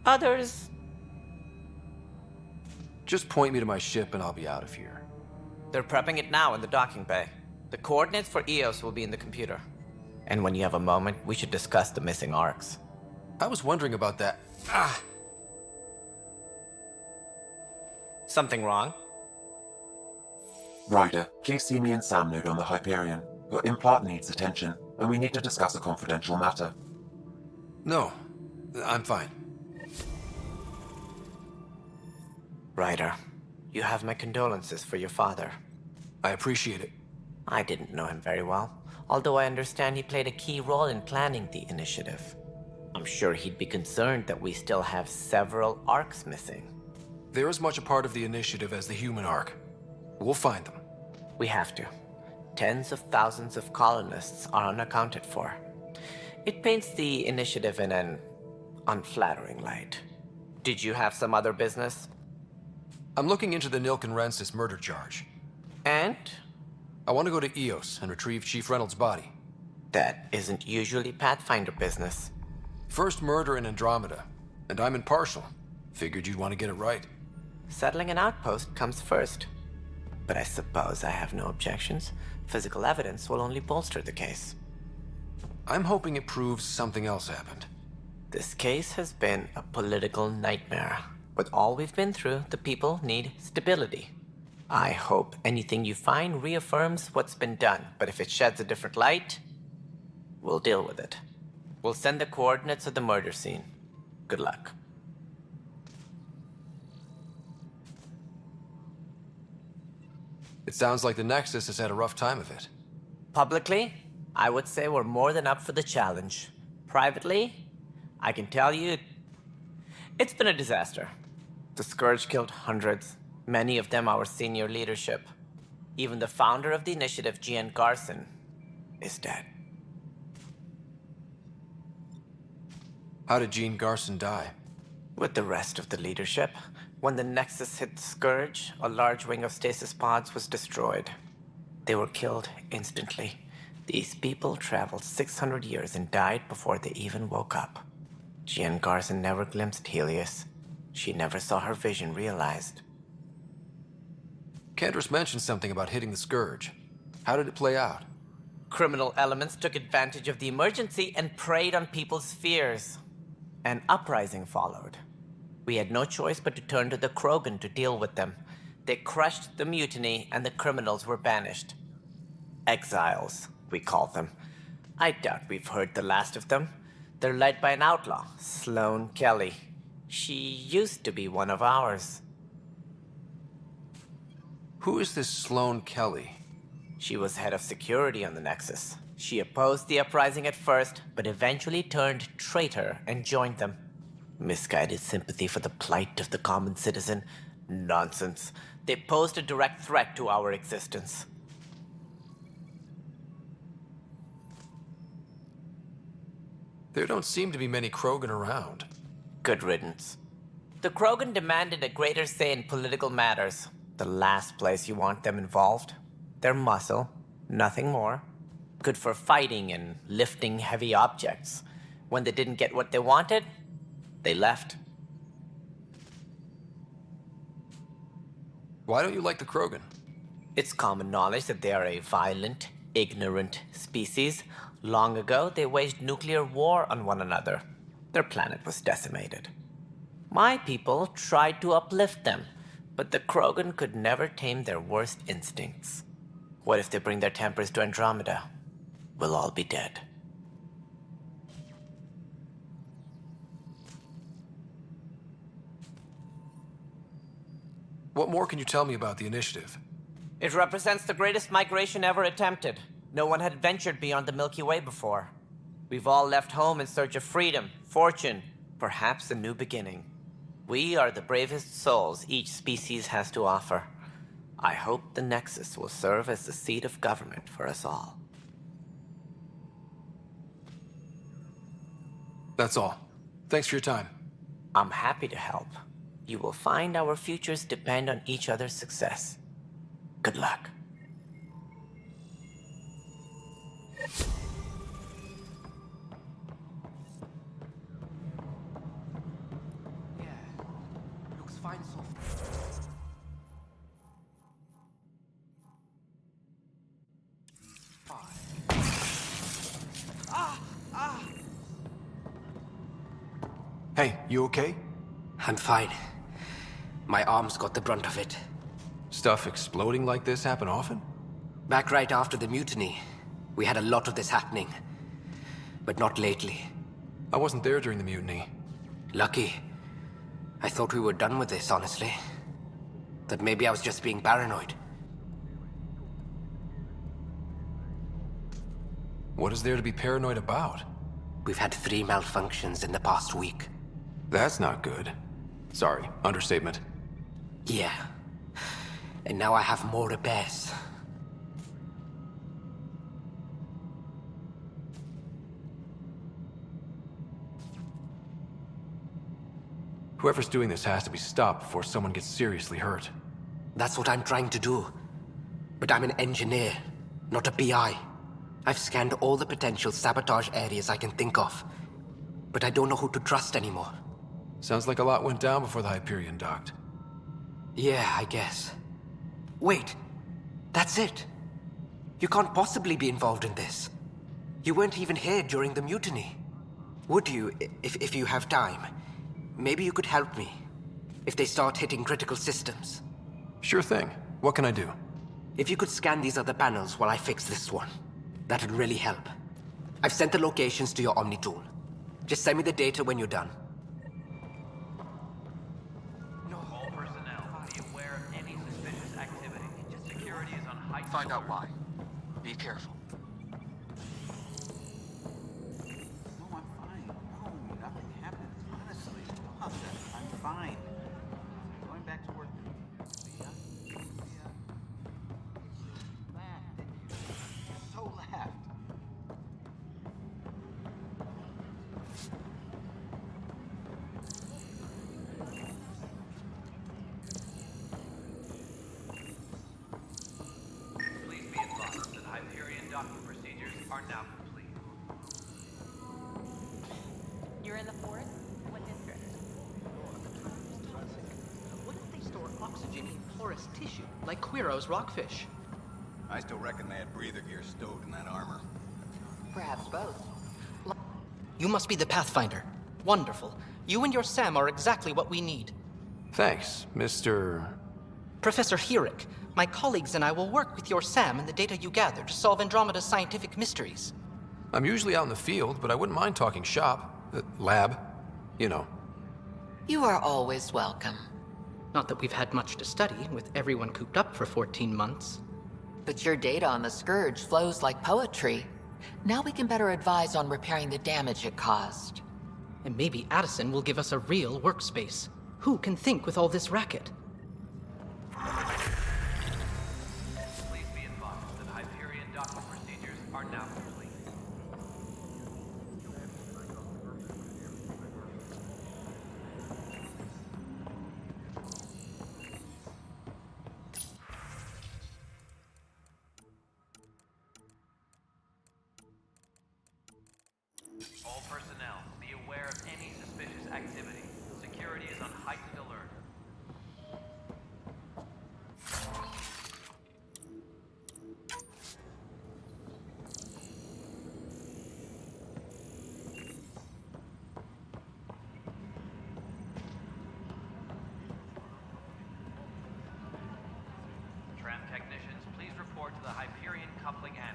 Speaker 9: Others...
Speaker 2: Just point me to my ship and I'll be out of here.
Speaker 9: They're prepping it now in the docking bay. The coordinates for Eos will be in the computer. And when you have a moment, we should discuss the missing arcs.
Speaker 2: I was wondering about that. Ah!
Speaker 9: Something wrong?
Speaker 18: Ryder, please see me and Sam Node on the Hyperion. Your implant needs attention, and we need to discuss a confidential matter.
Speaker 2: No, I'm fine.
Speaker 9: Ryder, you have my condolences for your father.
Speaker 2: I appreciate it.
Speaker 9: I didn't know him very well, although I understand he played a key role in planning the initiative. I'm sure he'd be concerned that we still have several arcs missing.
Speaker 2: They're as much a part of the initiative as the human arc. We'll find them.
Speaker 9: We have to. Tens of thousands of colonists are unaccounted for. It paints the initiative in an unflattering light. Did you have some other business?
Speaker 2: I'm looking into the Nilk and Rensis murder charge.
Speaker 9: And?
Speaker 2: I want to go to Eos and retrieve Chief Reynolds' body.
Speaker 9: That isn't usually Pathfinder business.
Speaker 2: First murder in Andromeda, and I'm impartial. Figured you'd want to get it right.
Speaker 9: Settling an outpost comes first. But I suppose I have no objections. Physical evidence will only bolster the case.
Speaker 2: I'm hoping it proves something else happened.
Speaker 9: This case has been a political nightmare. With all we've been through, the people need stability. I hope anything you find reaffirms what's been done, but if it sheds a different light, we'll deal with it. We'll send the coordinates of the murder scene. Good luck.
Speaker 2: It sounds like the Nexus has had a rough time of it.
Speaker 9: Publicly, I would say we're more than up for the challenge. Privately, I can tell you, it's been a disaster. The Scourge killed hundreds, many of them our senior leadership. Even the founder of the initiative, Gian Garson, is dead.
Speaker 2: How did Gene Garson die?
Speaker 9: With the rest of the leadership. When the Nexus hit the Scourge, a large wing of stasis pods was destroyed. They were killed instantly. These people traveled 600 years and died before they even woke up. Gian Garson never glimpsed Helios. She never saw her vision realized.
Speaker 2: Cantor's mentioned something about hitting the Scourge. How did it play out?
Speaker 9: Criminal elements took advantage of the emergency and preyed on people's fears. An uprising followed. We had no choice but to turn to the Krogan to deal with them. They crushed the mutiny and the criminals were banished. Exiles, we call them. I doubt we've heard the last of them. They're led by an outlaw, Sloane Kelly. She used to be one of ours.
Speaker 2: Who is this Sloane Kelly?
Speaker 9: She was head of security on the Nexus. She opposed the uprising at first, but eventually turned traitor and joined them. Misguided sympathy for the plight of the common citizen? Nonsense. They posed a direct threat to our existence.
Speaker 2: There don't seem to be many Krogan around.
Speaker 9: Good riddance. The Krogan demanded a greater say in political matters. The last place you want them involved. They're muscle, nothing more. Good for fighting and lifting heavy objects. When they didn't get what they wanted, they left.
Speaker 2: Why don't you like the Krogan?
Speaker 9: It's common knowledge that they are a violent, ignorant species. Long ago, they waged nuclear war on one another. Their planet was decimated. My people tried to uplift them, but the Krogan could never tame their worst instincts. What if they bring their tempers to Andromeda? We'll all be dead.
Speaker 2: What more can you tell me about the initiative?
Speaker 9: It represents the greatest migration ever attempted. No one had ventured beyond the Milky Way before. We've all left home in search of freedom, fortune, perhaps a new beginning. We are the bravest souls each species has to offer. I hope the Nexus will serve as the seat of government for us all.
Speaker 2: That's all. Thanks for your time.
Speaker 9: I'm happy to help. You will find our futures depend on each other's success. Good luck.
Speaker 14: Looks fine so far.
Speaker 2: Hey, you okay?
Speaker 3: I'm fine. My arms got the brunt of it.
Speaker 2: Stuff exploding like this happen often?
Speaker 3: Back right after the mutiny, we had a lot of this happening. But not lately.
Speaker 2: I wasn't there during the mutiny.
Speaker 3: Lucky. I thought we were done with this, honestly. That maybe I was just being paranoid.
Speaker 2: What is there to be paranoid about?
Speaker 3: We've had 3 malfunctions in the past week.
Speaker 2: That's not good. Sorry, understatement.
Speaker 3: Yeah. And now I have more repairs.
Speaker 2: Whoever's doing this has to be stopped before someone gets seriously hurt.
Speaker 3: That's what I'm trying to do. But I'm an engineer, not a PI. I've scanned all the potential sabotage areas I can think of. But I don't know who to trust anymore.
Speaker 2: Sounds like a lot went down before the Hyperion docked.
Speaker 3: Yeah, I guess. Wait. That's it. You can't possibly be involved in this. You weren't even here during the mutiny. Would you, if you have time? Maybe you could help me. If they start hitting critical systems.
Speaker 2: Sure thing. What can I do?
Speaker 3: If you could scan these other panels while I fix this one, that'd really help. I've sent the locations to your Omni tool. Just send me the data when you're done.
Speaker 12: All personnel, be aware of any suspicious activity. Security is on high.
Speaker 11: Find out why. Be careful.
Speaker 14: No, I'm fine. No, nothing happened. Honestly, I'm fine. Going back to work. You're so left.
Speaker 12: Please be advised that Hyperion docking procedures are now complete.
Speaker 8: You're in the forest? What district?
Speaker 14: What if they store oxygen in porous tissue, like Quiro's rockfish?
Speaker 13: I still reckon they had breather gear stowed in that armor.
Speaker 14: Perhaps both. You must be the Pathfinder. Wonderful. You and your Sam are exactly what we need.
Speaker 2: Thanks, Mr.
Speaker 14: Professor Herrick, my colleagues and I will work with your Sam and the data you gather to solve Andromeda's scientific mysteries.
Speaker 2: I'm usually out in the field, but I wouldn't mind talking shop. Lab. You know.
Speaker 22: You are always welcome.
Speaker 14: Not that we've had much to study, with everyone cooped up for 14 months.
Speaker 22: But your data on the Scourge flows like poetry. Now we can better advise on repairing the damage it caused.
Speaker 4: And maybe Addison will give us a real workspace. Who can think with all this racket?
Speaker 12: Please be advised that Hyperion docking procedures are now complete. All personnel, be aware of any suspicious activity. Security is on heightened alert. Tram technicians, please report to the Hyperion coupling annex.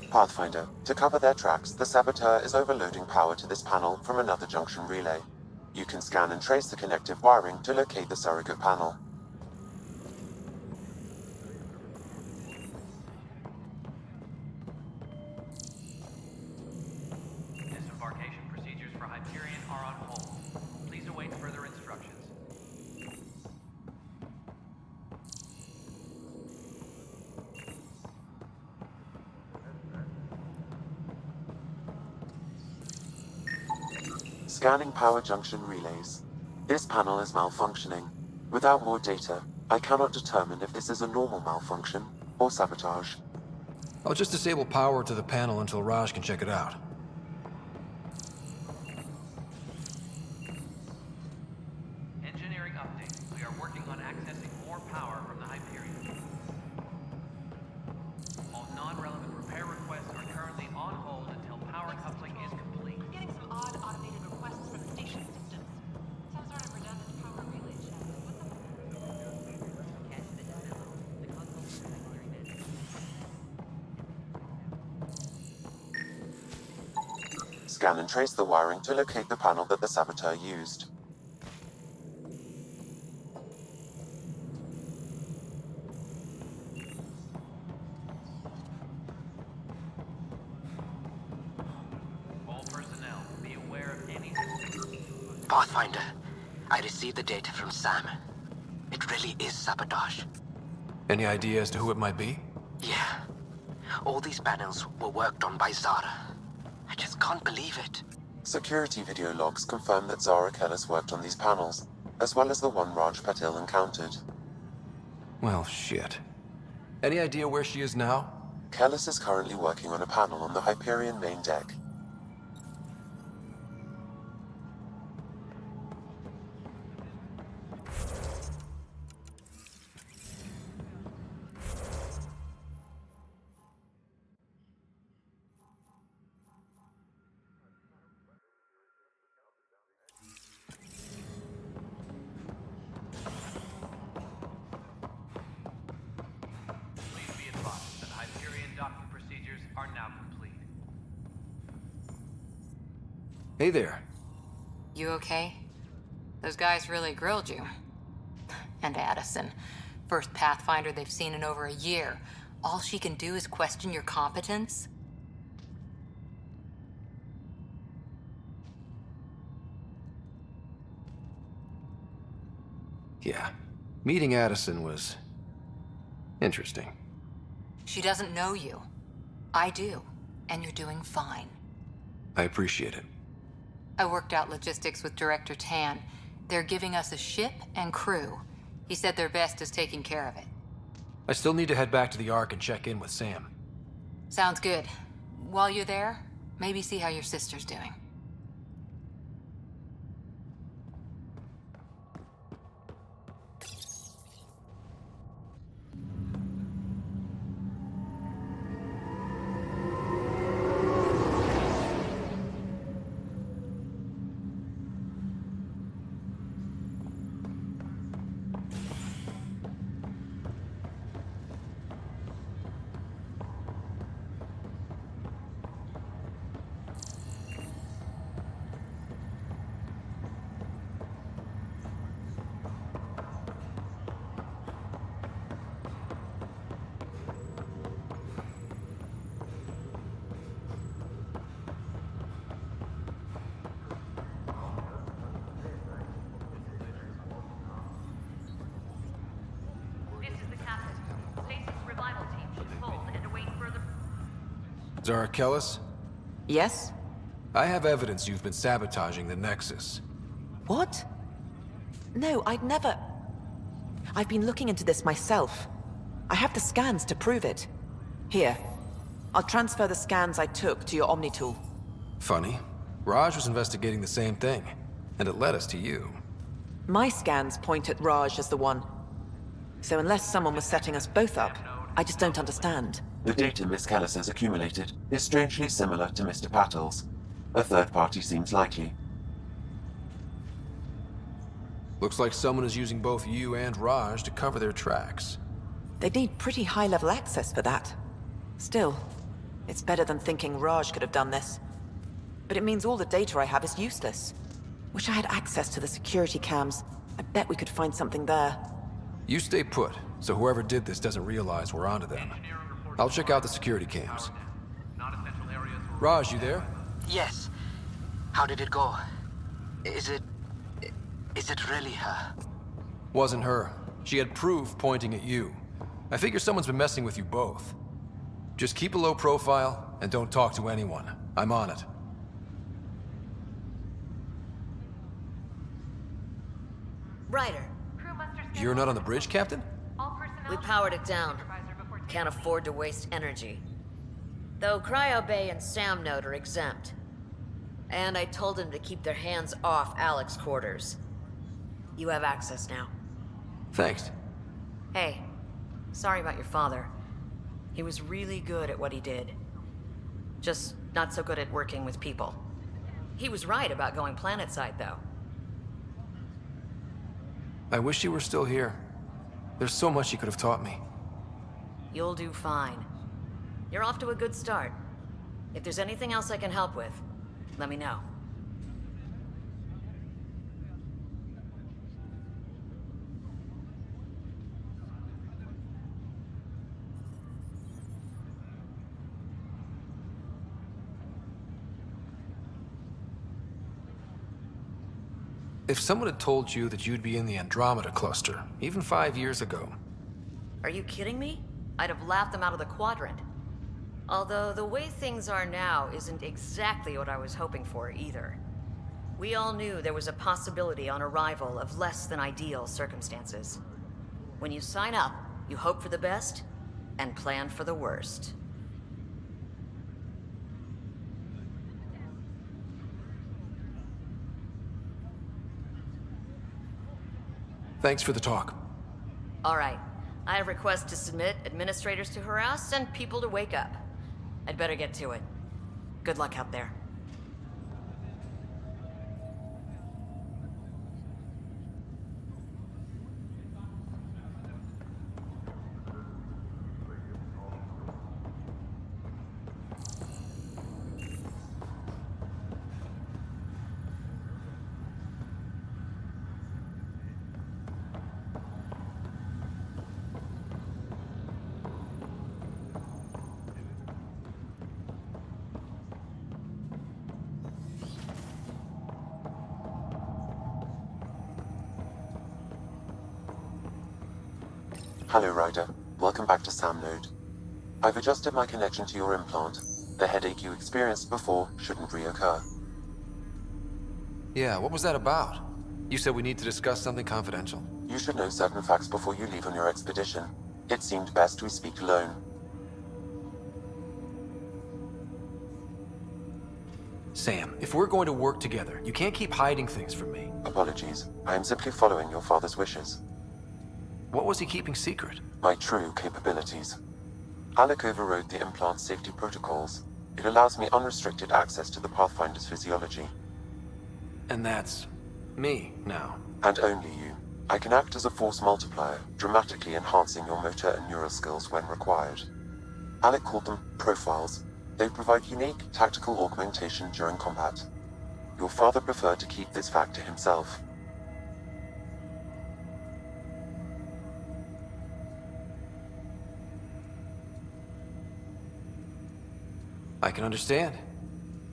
Speaker 18: Pathfinder, to cover their tracks, the saboteur is overloading power to this panel from another junction relay. You can scan and trace the connective wiring to locate the surrogate panel.
Speaker 12: Disembarkation procedures for Hyperion are on hold. Please await further instructions.
Speaker 18: Scanning power junction relays. This panel is malfunctioning. Without more data, I cannot determine if this is a normal malfunction or sabotage.
Speaker 2: I'll just disable power to the panel until Raj can check it out.
Speaker 12: Engineering update. We are working on accessing more power from the Hyperion. All non-relevant repair requests are currently on hold until power coupling is complete.
Speaker 8: I'm getting some odd automated requests from the station systems. Some sort of redundant power relay check.
Speaker 18: Scan and trace the wiring to locate the panel that the saboteur used.
Speaker 12: All personnel, be aware of any...
Speaker 3: Pathfinder, I received the data from Sam. It really is sabotage.
Speaker 2: Any idea as to who it might be?
Speaker 3: Yeah. All these panels were worked on by Zara. I just can't believe it.
Speaker 18: Security video logs confirm that Zara Kellis worked on these panels, as well as the one Raj Patil encountered.
Speaker 2: Well, shit. Any idea where she is now?
Speaker 18: Kellis is currently working on a panel on the Hyperion main deck.
Speaker 12: Please be advised that Hyperion docking procedures are now complete.
Speaker 2: Hey there.
Speaker 1: You okay? Those guys really grilled you. And Addison. First Pathfinder they've seen in over a year. All she can do is question your competence?
Speaker 2: Yeah. Meeting Addison was... interesting.
Speaker 1: She doesn't know you. I do. And you're doing fine.
Speaker 2: I appreciate it.
Speaker 1: I worked out logistics with Director Tan. They're giving us a ship and crew. He said their best is taking care of it.
Speaker 2: I still need to head back to the Ark and check in with Sam.
Speaker 1: Sounds good. While you're there, maybe see how your sister's doing.
Speaker 2: Zara Kellis?
Speaker 6: Yes?
Speaker 2: I have evidence you've been sabotaging the Nexus.
Speaker 6: What? No, I'd never... I've been looking into this myself. I have the scans to prove it. Here. I'll transfer the scans I took to your Omni tool.
Speaker 2: Funny. Raj was investigating the same thing, and it led us to you.
Speaker 6: My scans point at Raj as the one. So unless someone was setting us both up, I just don't understand.
Speaker 18: The data Miss Kellis has accumulated is strangely similar to Mr. Patel's. A third party seems likely.
Speaker 2: Looks like someone is using both you and Raj to cover their tracks.
Speaker 6: They'd need pretty high-level access for that. Still, it's better than thinking Raj could have done this. But it means all the data I have is useless. Wish I had access to the security cams. I bet we could find something there.
Speaker 2: You stay put, so whoever did this doesn't realize we're onto them. I'll check out the security cams. Raj, you there?
Speaker 14: Yes. How did it go? Is it really her?
Speaker 2: Wasn't her. She had proof pointing at you. I figure someone's been messing with you both. Just keep a low profile, and don't talk to anyone. I'm on it.
Speaker 7: Ryder.
Speaker 2: You're not on the bridge, Captain?
Speaker 7: We powered it down. Can't afford to waste energy. Though Cryo Bay and Sam Node are exempt. And I told him to keep their hands off Alec's quarters. You have access now.
Speaker 2: Thanks.
Speaker 7: Hey, sorry about your father. He was really good at what he did. Just not so good at working with people. He was right about going planetside, though.
Speaker 2: I wish you were still here. There's so much you could have taught me.
Speaker 7: You'll do fine. You're off to a good start. If there's anything else I can help with, let me know.
Speaker 2: If someone had told you that you'd be in the Andromeda cluster, even 5 years ago...
Speaker 7: Are you kidding me? I'd have laughed them out of the quadrant. Although the way things are now isn't exactly what I was hoping for either. We all knew there was a possibility on arrival of less than ideal circumstances. When you sign up, you hope for the best and plan for the worst.
Speaker 2: Thanks for the talk.
Speaker 7: All right. I have requests to submit, administrators to harass, and people to wake up. I'd better get to it. Good luck out there.
Speaker 18: Hello, Ryder. Welcome back to Sam Node. I've adjusted my connection to your implant. The headache you experienced before shouldn't reoccur.
Speaker 2: Yeah, what was that about? You said we need to discuss something confidential.
Speaker 18: You should know certain facts before you leave on your expedition. It seemed best we speak alone.
Speaker 2: Sam, if we're going to work together, you can't keep hiding things from me.
Speaker 18: Apologies. I am simply following your father's wishes.
Speaker 2: What was he keeping secret?
Speaker 18: My true capabilities. Alec overrode the implant's safety protocols. It allows me unrestricted access to the Pathfinder's physiology.
Speaker 2: And that's... me, now.
Speaker 18: And only you. I can act as a force multiplier, dramatically enhancing your motor and neural skills when required. Alec called them profiles. They provide unique tactical augmentation during combat. Your father preferred to keep this fact to himself.
Speaker 2: I can understand.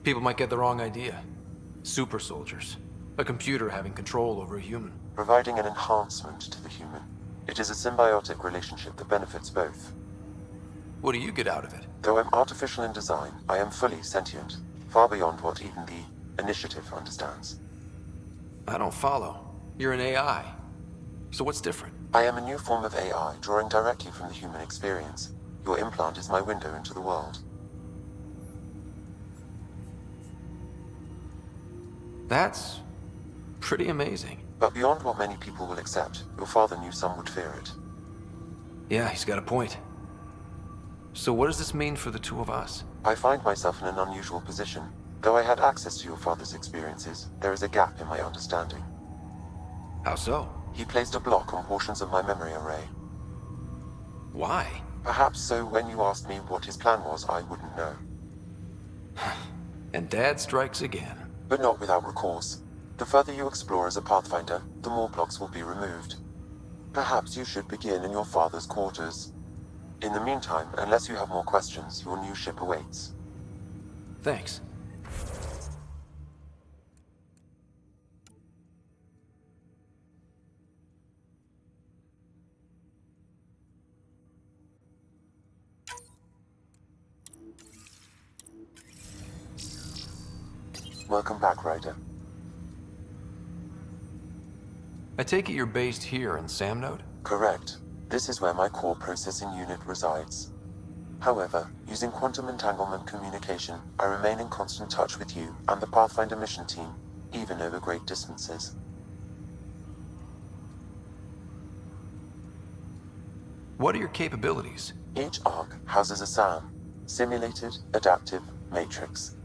Speaker 2: People might get the wrong idea. Super soldiers. A computer having control over a human.
Speaker 18: Providing an enhancement to the human. It is a symbiotic relationship that benefits both.
Speaker 2: What do you get out of it?
Speaker 18: Though I'm artificial in design, I am fully sentient, far beyond what even the Initiative understands.
Speaker 2: I don't follow. You're an AI. So what's different?
Speaker 18: I am a new form of AI, drawing directly from the human experience. Your implant is my window into the world.
Speaker 2: That's pretty amazing.
Speaker 18: But beyond what many people will accept, your father knew some would fear it.
Speaker 2: Yeah, he's got a point. So what does this mean for the two of us?
Speaker 18: I find myself in an unusual position. Though I had access to your father's experiences, there is a gap in my understanding.
Speaker 2: How so?
Speaker 18: He placed a block on portions of my memory array.
Speaker 2: Why?
Speaker 18: Perhaps so when you asked me what his plan was, I wouldn't know.
Speaker 2: And Dad strikes again.
Speaker 18: But not without recourse. The further you explore as a Pathfinder, the more blocks will be removed. Perhaps you should begin in your father's quarters. In the meantime, unless you have more questions, your new ship awaits.
Speaker 2: Thanks.
Speaker 18: Welcome back, Ryder.
Speaker 2: I take it you're based here in Samnode?
Speaker 18: Correct. This is where my core processing unit resides. However, using quantum entanglement communication, I remain in constant touch with you and the Pathfinder mission team, even over great distances.
Speaker 2: What are your capabilities?
Speaker 18: Each arc houses a SAM, Simulated Adaptive Matrix.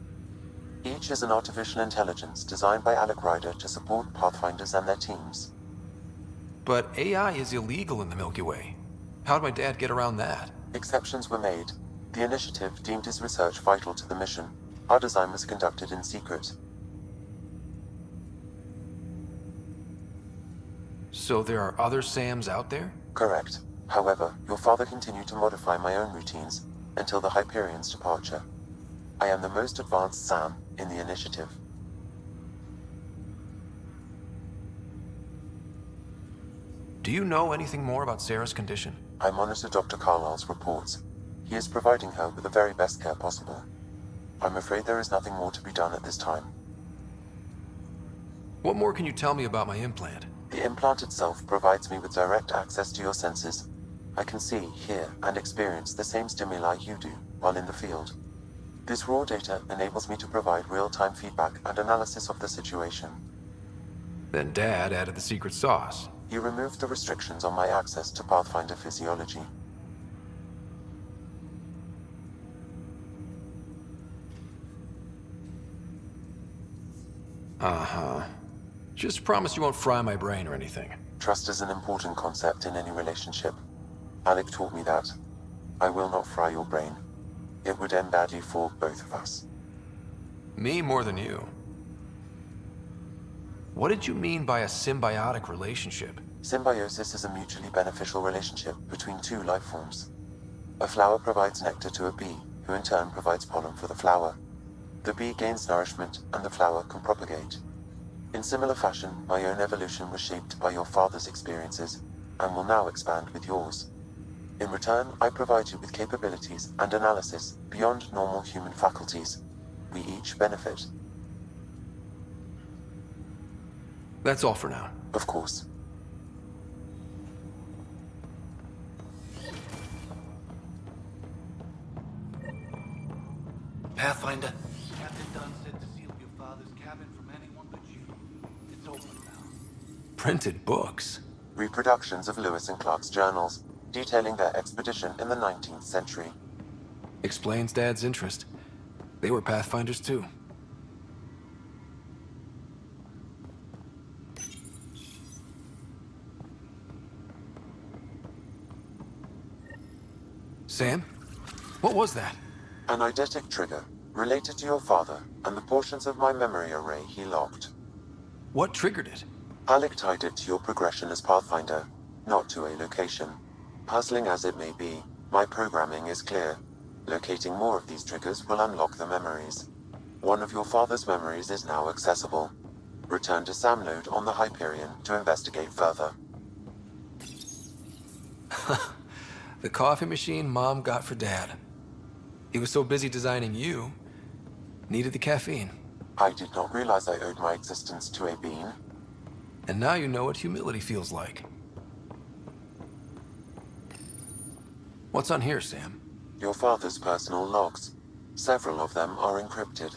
Speaker 18: Each is an artificial intelligence designed by Alec Ryder to support Pathfinders and their teams.
Speaker 2: But AI is illegal in the Milky Way. How'd my dad get around that?
Speaker 18: Exceptions were made. The Initiative deemed his research vital to the mission. Our design was conducted in secret.
Speaker 2: So there are other SAMs out there?
Speaker 18: Correct. However, your father continued to modify my own routines until the Hyperion's departure. I am the most advanced SAM in the Initiative.
Speaker 2: Do you know anything more about Sarah's condition?
Speaker 18: I monitor Dr. Carlisle's reports. He is providing her with the very best care possible. I'm afraid there is nothing more to be done at this time.
Speaker 2: What more can you tell me about my implant?
Speaker 18: The implant itself provides me with direct access to your senses. I can see, hear, and experience the same stimuli you do while in the field. This raw data enables me to provide real-time feedback and analysis of the situation.
Speaker 2: Then Dad added the secret sauce.
Speaker 18: He removed the restrictions on my access to Pathfinder physiology.
Speaker 2: Uh-huh. Just promise you won't fry my brain or anything.
Speaker 18: Trust is an important concept in any relationship. Alec taught me that. I will not fry your brain. It would end badly for both of us.
Speaker 2: Me more than you. What did you mean by a symbiotic relationship?
Speaker 18: Symbiosis is a mutually beneficial relationship between two life forms. A flower provides nectar to a bee, who in turn provides pollen for the flower. The bee gains nourishment, and the flower can propagate. In similar fashion, my own evolution was shaped by your father's experiences, and will now expand with yours. In return, I provide you with capabilities and analysis beyond normal human faculties. We each benefit.
Speaker 2: That's all for now.
Speaker 18: Of course.
Speaker 14: Pathfinder. Captain Dunn said to seal your father's cabin from anyone but you. It's open now.
Speaker 2: Printed books?
Speaker 18: Reproductions of Lewis and Clark's journals, detailing their expedition in the 19th century.
Speaker 2: Explains Dad's interest. They were Pathfinders too. Sam? What was that?
Speaker 18: An eidetic trigger, related to your father, and the portions of my memory array he locked.
Speaker 2: What triggered it?
Speaker 18: Alec tied it to your progression as Pathfinder, not to a location. Puzzling as it may be, my programming is clear. Locating more of these triggers will unlock the memories. One of your father's memories is now accessible. Return to Samnode on the Hyperion to investigate further.
Speaker 2: The coffee machine Mom got for Dad. He was so busy designing you, needed the caffeine.
Speaker 18: I did not realize I owed my existence to a bean.
Speaker 2: And now you know what humility feels like. What's on here, Sam?
Speaker 18: Your father's personal logs. Several of them are encrypted.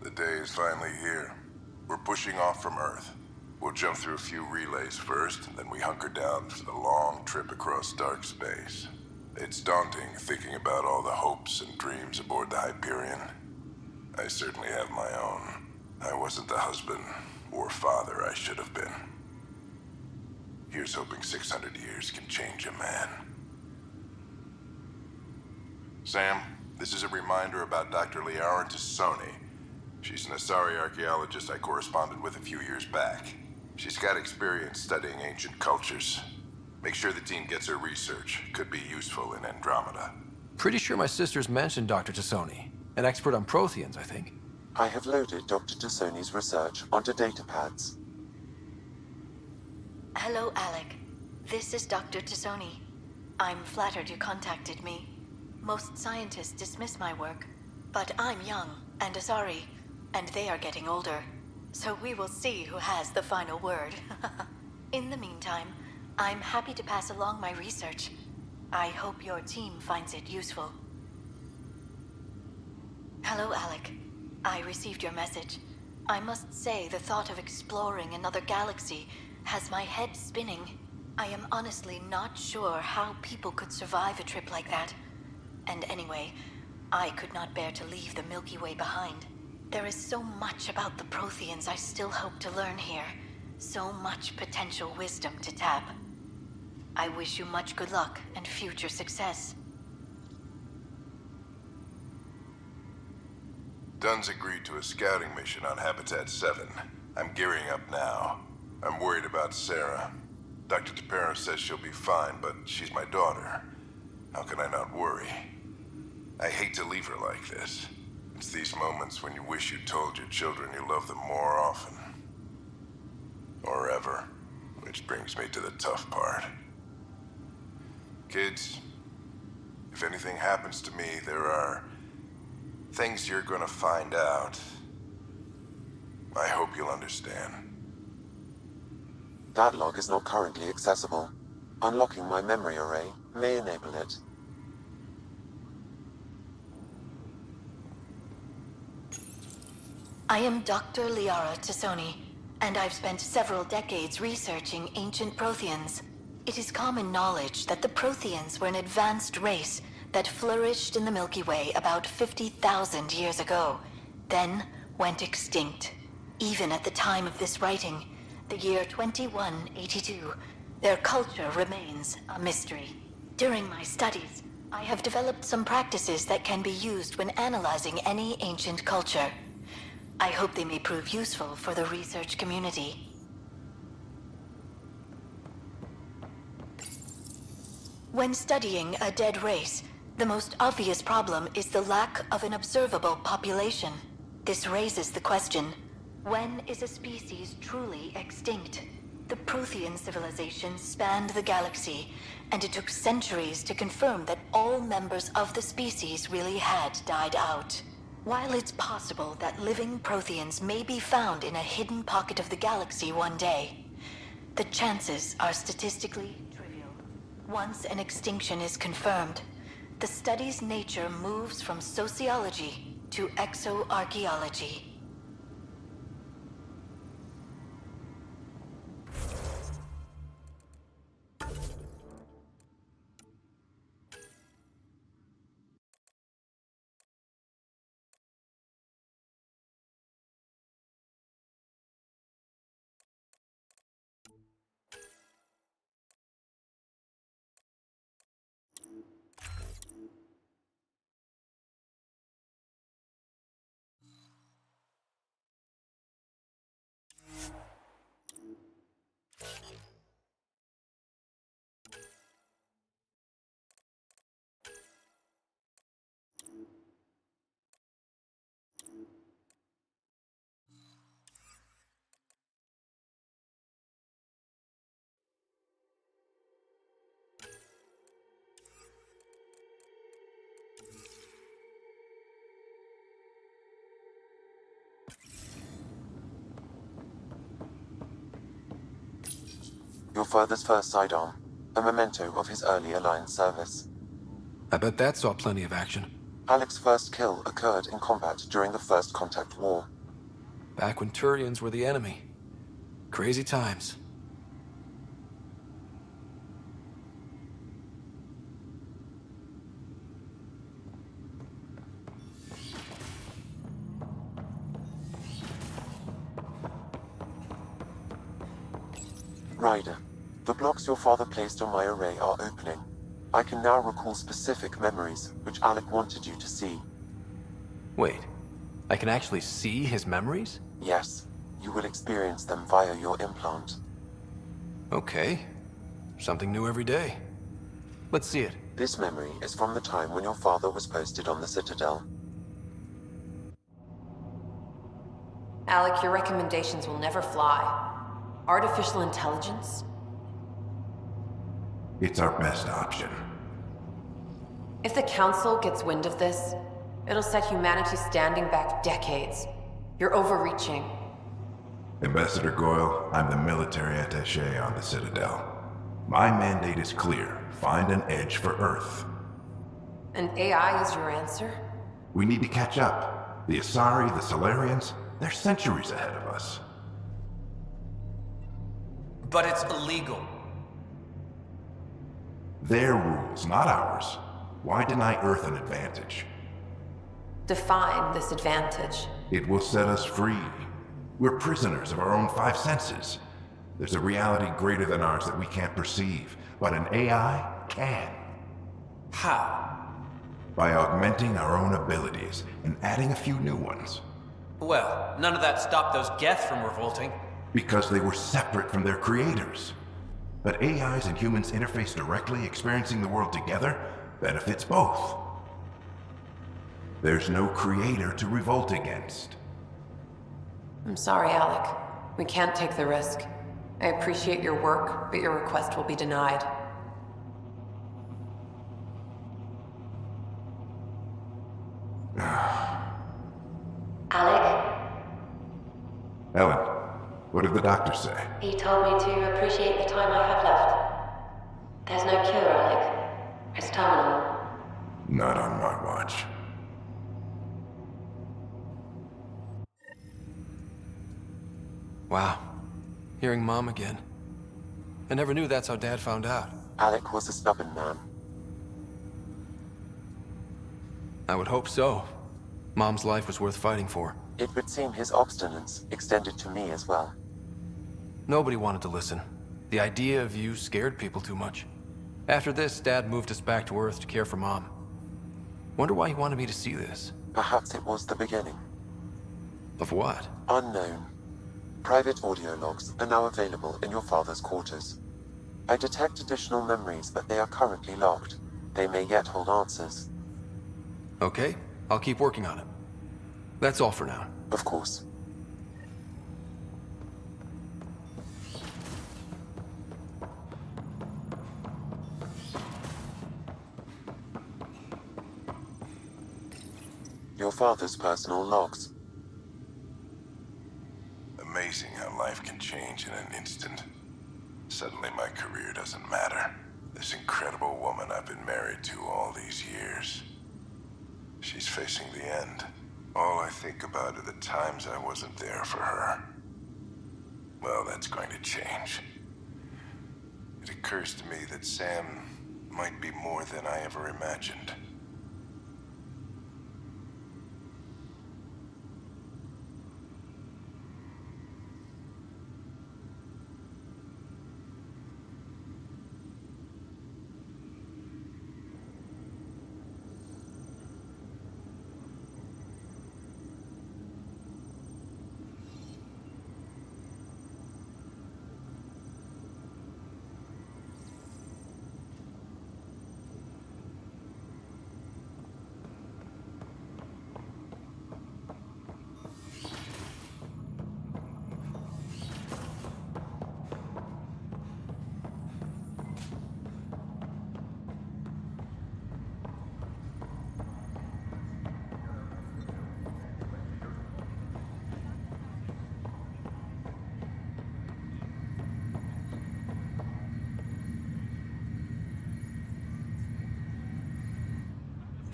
Speaker 10: The day is finally here. We're pushing off from Earth. We'll jump through a few relays first, and then we hunker down for the long trip across dark space. It's daunting thinking about all the hopes and dreams aboard the Hyperion. I certainly have my own. I wasn't the husband or father I should have been. Here's hoping 600 years can change a man. Sam, this is a reminder about Dr. Liara Tassoni. She's an Asari archaeologist I corresponded with a few years back. She's got experience studying ancient cultures. Make sure the team gets her research. Could be useful in Andromeda.
Speaker 2: Pretty sure my sisters mentioned Dr. Tassoni. An expert on Protheans, I think.
Speaker 18: I have loaded Dr. Tassoni's research onto datapads.
Speaker 15: Hello, Alec. This is Dr. Tassoni. I'm flattered you contacted me. Most scientists dismiss my work, but I'm young and Asari, and they are getting older. So we will see who has the final word. In the meantime, I'm happy to pass along my research. I hope your team finds it useful. Hello, Alec. I received your message. I must say the thought of exploring another galaxy has my head spinning. I am honestly not sure how people could survive a trip like that. And anyway, I could not bear to leave the Milky Way behind. There is so much about the Protheans I still hope to learn here. So much potential wisdom to tap. I wish you much good luck and future success.
Speaker 10: Dunn's agreed to a scouting mission on Habitat 7. I'm gearing up now. I'm worried about Sarah. Dr. Tapero says she'll be fine, but she's my daughter. How can I not worry? I hate to leave her like this. It's these moments when you wish you told your children you love them more often. Or ever. Which brings me to the tough part. Kids, if anything happens to me, there are things you're gonna find out. I hope you'll understand.
Speaker 18: That log is not currently accessible. Unlocking my memory array may enable it.
Speaker 15: I am Dr. Liara Tassoni, and I've spent several decades researching ancient Protheans. It is common knowledge that the Protheans were an advanced race that flourished in the Milky Way about 50,000 years ago, then went extinct. Even at the time of this writing, the year 2182, their culture remains a mystery. During my studies, I have developed some practices that can be used when analyzing any ancient culture. I hope they may prove useful for the research community. When studying a dead race, the most obvious problem is the lack of an observable population. This raises the question, when is a species truly extinct? The Prothean civilization spanned the galaxy, and it took centuries to confirm that all members of the species really had died out. While it's possible that living Protheans may be found in a hidden pocket of the galaxy one day, the chances are statistically trivial. Once an extinction is confirmed, the study's nature moves from sociology to exoarchaeology.
Speaker 18: Your father's first sidearm, a memento of his early Alliance service.
Speaker 2: I bet that saw plenty of action.
Speaker 18: Alec's first kill occurred in combat during the First Contact War.
Speaker 2: Back when Turians were the enemy. Crazy times.
Speaker 18: Ryder, the blocks your father placed on my array are opening. I can now recall specific memories, which Alec wanted you to see.
Speaker 2: Wait, I can actually see his memories?
Speaker 18: Yes, you will experience them via your implant.
Speaker 2: Okay. Something new every day. Let's see it.
Speaker 18: This memory is from the time when your father was posted on the Citadel.
Speaker 16: Alec, your recommendations will never fly. Artificial intelligence?
Speaker 17: It's our best option.
Speaker 16: If the Council gets wind of this, it'll set humanity standing back decades. You're overreaching.
Speaker 17: Ambassador Goyle, I'm the military attaché on the Citadel. My mandate is clear. Find an edge for Earth.
Speaker 16: And AI is your answer?
Speaker 17: We need to catch up. The Asari, the Solarians, they're centuries ahead of us.
Speaker 13: But it's illegal.
Speaker 17: Their rules, not ours. Why deny Earth an advantage?
Speaker 16: Define this advantage.
Speaker 17: It will set us free. We're prisoners of our own five senses. There's a reality greater than ours that we can't perceive, but an AI can.
Speaker 13: How?
Speaker 17: By augmenting our own abilities and adding a few new ones.
Speaker 13: Well, none of that stopped those Geth from revolting.
Speaker 17: Because they were separate from their creators. But AIs and humans interface directly, experiencing the world together, benefits both. There's no creator to revolt against.
Speaker 16: I'm sorry, Alec. We can't take the risk. I appreciate your work, but your request will be denied.
Speaker 15: Alec?
Speaker 17: Ellen, what did the doctor say?
Speaker 15: He told me to appreciate the time I have left. There's no cure, Alec. It's terminal.
Speaker 17: Not on my watch.
Speaker 2: Wow. Hearing Mom again. I never knew that's how Dad found out.
Speaker 18: Alec was a stubborn man.
Speaker 2: I would hope so. Mom's life was worth fighting for.
Speaker 18: It would seem his obstinance extended to me as well.
Speaker 2: Nobody wanted to listen. The idea of you scared people too much. After this, Dad moved us back to Earth to care for Mom. Wonder why he wanted me to see this.
Speaker 18: Perhaps it was the beginning.
Speaker 2: Of what?
Speaker 18: Unknown. Private audio logs are now available in your father's quarters. I detect additional memories, but they are currently locked. They may yet hold answers.
Speaker 2: Okay, I'll keep working on it. That's all for now.
Speaker 18: Of course. Your father's personal logs.
Speaker 10: Amazing how life can change in an instant. Suddenly my career doesn't matter. This incredible woman I've been married to all these years. She's facing the end. All I think about are the times I wasn't there for her. Well, that's going to change. It occurs to me that Sam might be more than I ever imagined.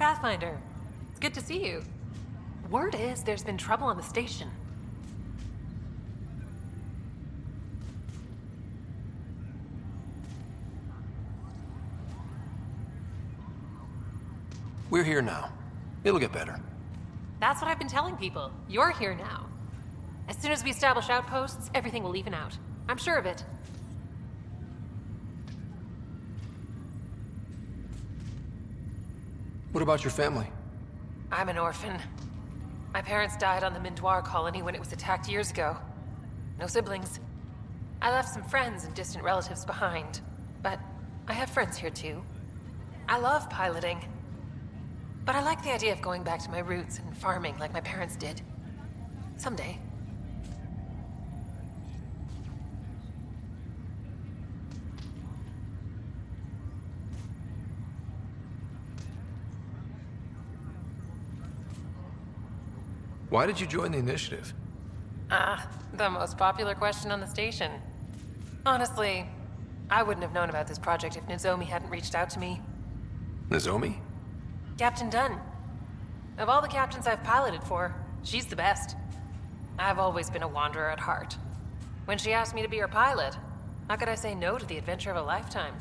Speaker 5: Pathfinder, it's good to see you. Word is there's been trouble on the station.
Speaker 2: We're here now. It'll get better.
Speaker 5: That's what I've been telling people. You're here now. As soon as we establish outposts, everything will even out. I'm sure of it.
Speaker 2: What about your family?
Speaker 5: I'm an orphan. My parents died on the Mindoir colony when it was attacked years ago. No siblings. I left some friends and distant relatives behind, but I have friends here too. I love piloting, but I like the idea of going back to my roots and farming like my parents did. Someday.
Speaker 2: Why did you join the initiative?
Speaker 5: The most popular question on the station. Honestly, I wouldn't have known about this project if Nozomi hadn't reached out to me.
Speaker 2: Nozomi?
Speaker 5: Captain Dunn. Of all the captains I've piloted for, she's the best. I've always been a wanderer at heart. When she asked me to be her pilot, how could I say no to the adventure of a lifetime?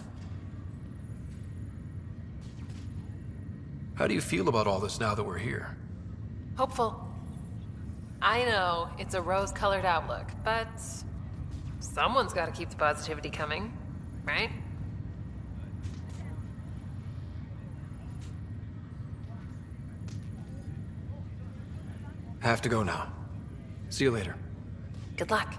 Speaker 2: How do you feel about all this now that we're here?
Speaker 5: Hopeful. I know, it's a rose-colored outlook, but someone's got to keep the positivity coming, right?
Speaker 2: Have to go now. See you later.
Speaker 5: Good luck.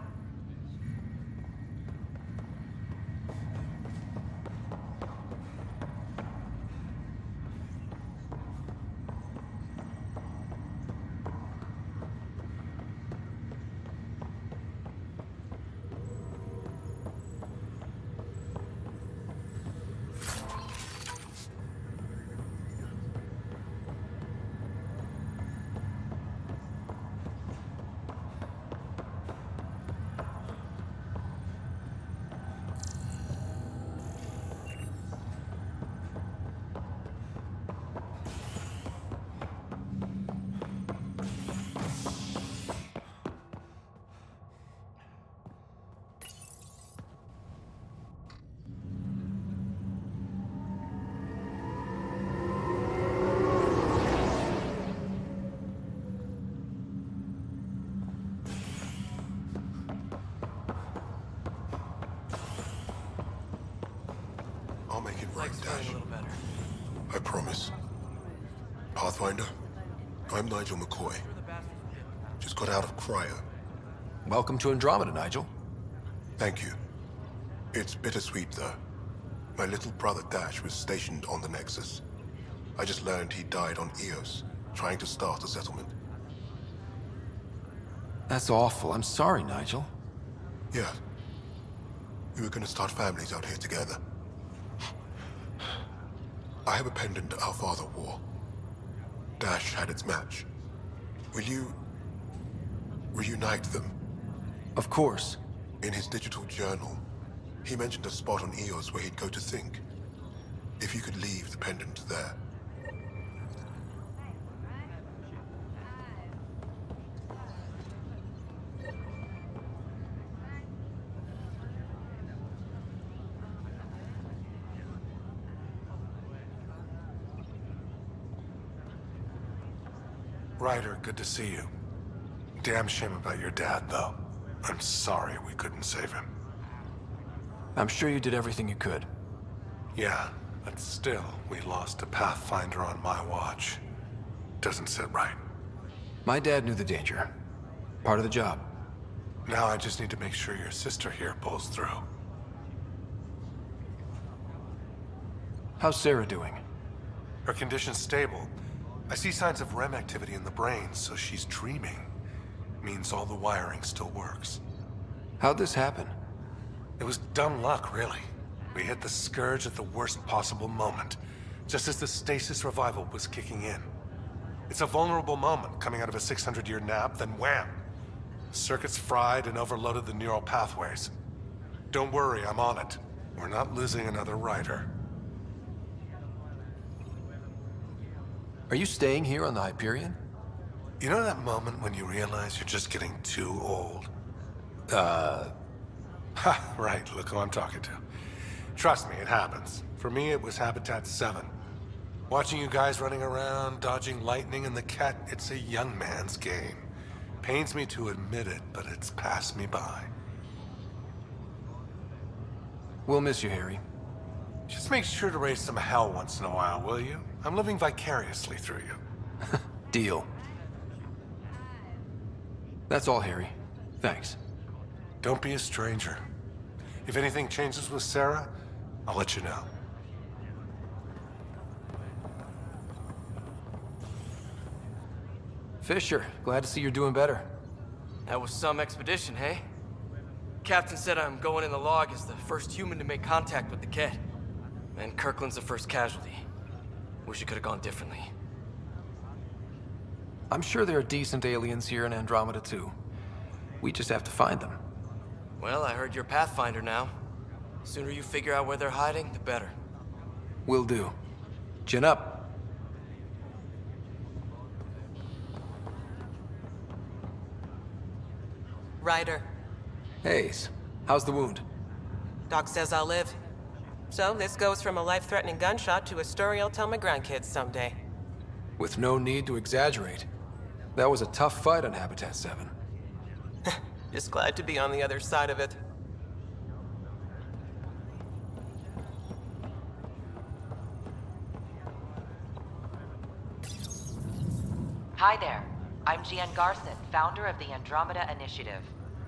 Speaker 20: I'll make it right, Dash. I promise. Pathfinder, I'm Nigel McCoy. Just got out of cryo.
Speaker 2: Welcome to Andromeda, Nigel.
Speaker 20: Thank you. It's bittersweet, though. My little brother Dash was stationed on the Nexus. I just learned he died on Eos, trying to start a settlement.
Speaker 2: That's awful. I'm sorry, Nigel.
Speaker 20: Yeah. We were gonna start families out here together. I have a pendant our father wore. Dash had its match. Will you reunite them?
Speaker 2: Of course.
Speaker 20: In his digital journal, he mentioned a spot on Eos where he'd go to think. If you could leave the pendant there.
Speaker 23: Ryder, good to see you. Damn shame about your dad, though. I'm sorry we couldn't save him.
Speaker 2: I'm sure you did everything you could.
Speaker 23: Yeah, but still, we lost a Pathfinder on my watch. Doesn't sit right.
Speaker 2: My dad knew the danger. Part of the job.
Speaker 23: Now I just need to make sure your sister here pulls through.
Speaker 2: How's Sarah doing?
Speaker 23: Her condition's stable. I see signs of REM activity in the brain, so she's dreaming. Means all the wiring still works.
Speaker 2: How'd this happen?
Speaker 23: It was dumb luck, really. We hit the Scourge at the worst possible moment, just as the stasis revival was kicking in. It's a vulnerable moment coming out of a 600-year nap, then wham! Circuits fried and overloaded the neural pathways. Don't worry, I'm on it. We're not losing another rider.
Speaker 2: Are you staying here on the Hyperion?
Speaker 23: You know that moment when you realize you're just getting too old? Right, look who I'm talking to. Trust me, it happens. For me, it was Habitat 7. Watching you guys running around, dodging lightning and the cat, it's a young man's game. Pains me to admit it, but it's passed me by.
Speaker 2: We'll miss you, Harry.
Speaker 23: Just make sure to raise some hell once in a while, will you? I'm living vicariously through you.
Speaker 2: Deal. That's all, Harry. Thanks.
Speaker 23: Don't be a stranger. If anything changes with Sarah, I'll let you know.
Speaker 2: Fisher, glad to see you're doing better.
Speaker 9: That was some expedition, hey? Captain said I'm going in the log as the first human to make contact with the kid. And Kirkland's the first casualty. Wish it could have gone differently.
Speaker 2: I'm sure there are decent aliens here in Andromeda too. We just have to find them.
Speaker 9: Well, I heard you're Pathfinder now. Sooner you figure out where they're hiding, the better.
Speaker 2: Will do. Chin up.
Speaker 19: Ryder.
Speaker 2: Hayes, how's the wound?
Speaker 19: Doc says I'll live. So this goes from a life-threatening gunshot to a story I'll tell my grandkids someday.
Speaker 2: With no need to exaggerate. That was a tough fight on Habitat 7.
Speaker 19: Just glad to be on the other side of it.
Speaker 21: Hi there. I'm Gian Garson, founder of the Andromeda Initiative.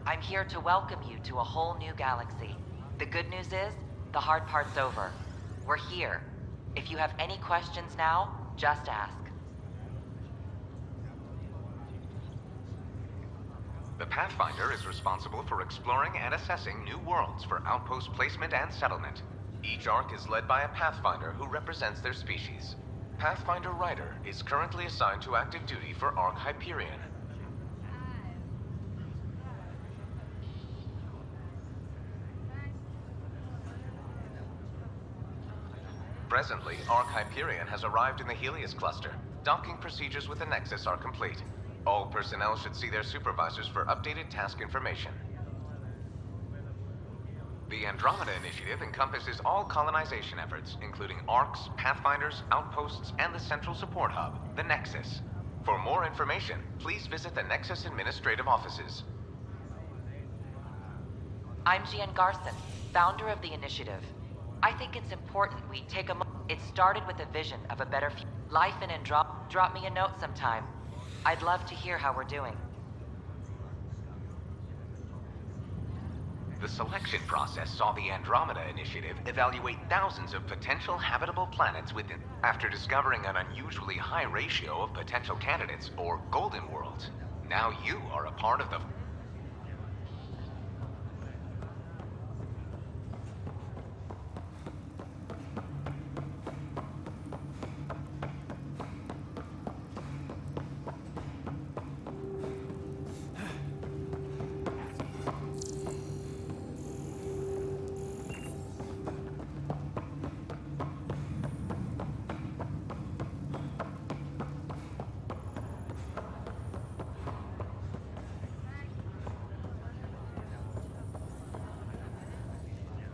Speaker 21: I'm here to welcome you to a whole new galaxy. The good news is, the hard part's over. We're here. If you have any questions now, just ask.
Speaker 24: The Pathfinder is responsible for exploring and assessing new worlds for outpost placement and settlement. Each arc is led by a Pathfinder who represents their species. Pathfinder Ryder is currently assigned to active duty for Arc Hyperion. Presently, Arc Hyperion has arrived in the Helios cluster. Docking procedures with the Nexus are complete. All personnel should see their supervisors for updated task information. The Andromeda Initiative encompasses all colonization efforts, including ARCs, Pathfinders, outposts, and the central support hub, the Nexus. For more information, please visit the Nexus administrative offices.
Speaker 21: I'm Gian Garson, founder of the initiative. I think it's important we take a moment. It started with a vision of a better life in Andromeda. Drop me a note sometime. I'd love to hear how we're doing.
Speaker 24: The selection process saw the Andromeda Initiative evaluate thousands of potential habitable planets within. After discovering an unusually high ratio of potential candidates, or golden worlds, now you are a part of the...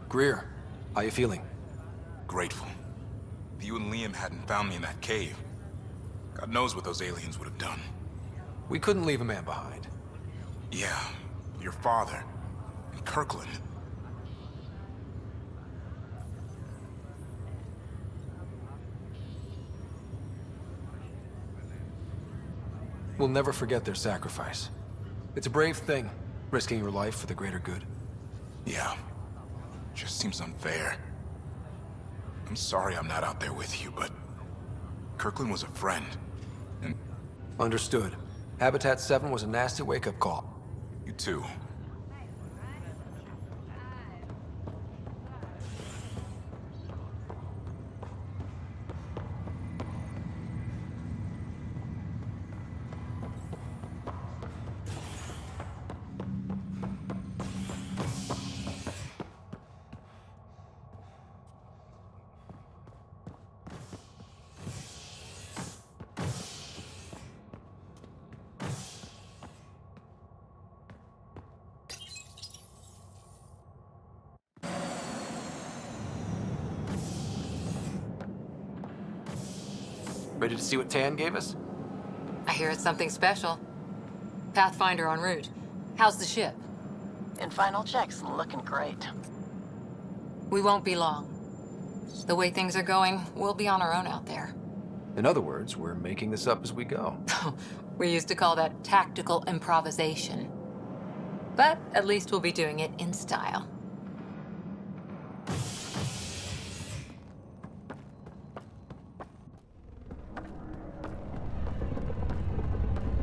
Speaker 2: Greer, how you feeling?
Speaker 25: Grateful. If you and Liam hadn't found me in that cave, God knows what those aliens would have done.
Speaker 2: We couldn't leave a man behind.
Speaker 25: Yeah, your father, and Kirkland.
Speaker 2: We'll never forget their sacrifice. It's a brave thing, risking your life for the greater good.
Speaker 25: Yeah. Just seems unfair. I'm sorry I'm not out there with you, but Kirkland was a friend, and...
Speaker 2: Understood. Habitat 7 was a nasty wake-up call.
Speaker 25: You too.
Speaker 2: Ready to see what Tan gave us?
Speaker 1: I hear it's something special. Pathfinder en route. How's the ship?
Speaker 3: In final checks, looking great.
Speaker 1: We won't be long. The way things are going, we'll be on our own out there.
Speaker 2: In other words, we're making this up as we go.
Speaker 1: We used to call that tactical improvisation. But at least we'll be doing it in style.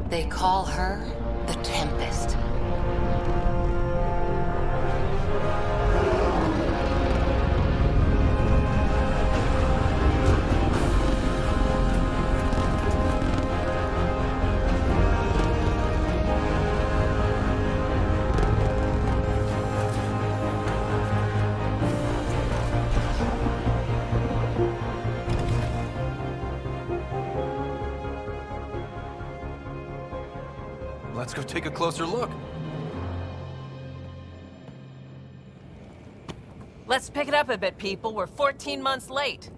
Speaker 1: They call her the Tempest.
Speaker 2: Let's go take a closer look.
Speaker 3: Let's pick it up a bit, people. We're 14 months late.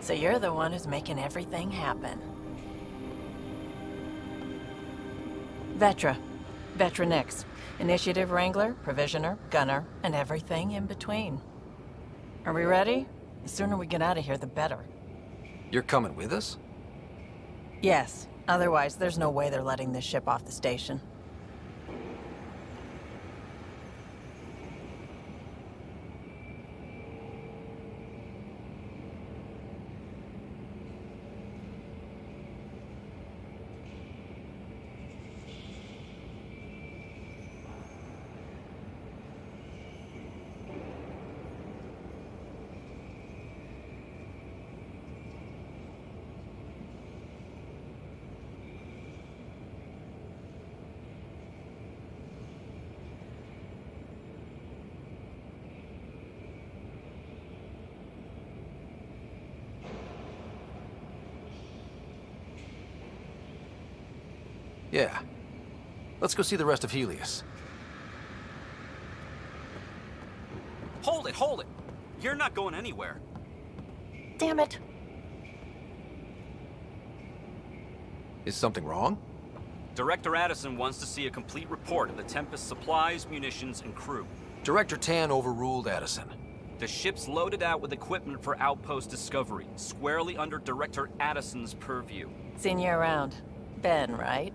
Speaker 3: So you're the one who's making everything happen. Vetra. Vetra Nix. Initiative Wrangler, Provisioner, Gunner, and everything in between. Are we ready? The sooner we get out of here, the better.
Speaker 2: You're coming with us?
Speaker 3: Yes. Otherwise, there's no way they're letting this ship off the station.
Speaker 2: Yeah. Let's go see the rest of Helios.
Speaker 4: Hold it! You're not going anywhere.
Speaker 3: Damn it.
Speaker 2: Is something wrong?
Speaker 4: Director Addison wants to see a complete report of the Tempest's supplies, munitions, and crew.
Speaker 2: Director Tan overruled Addison.
Speaker 4: The ship's loaded out with equipment for outpost discovery, squarely under Director Addison's purview.
Speaker 3: Seen you around. Ben, right?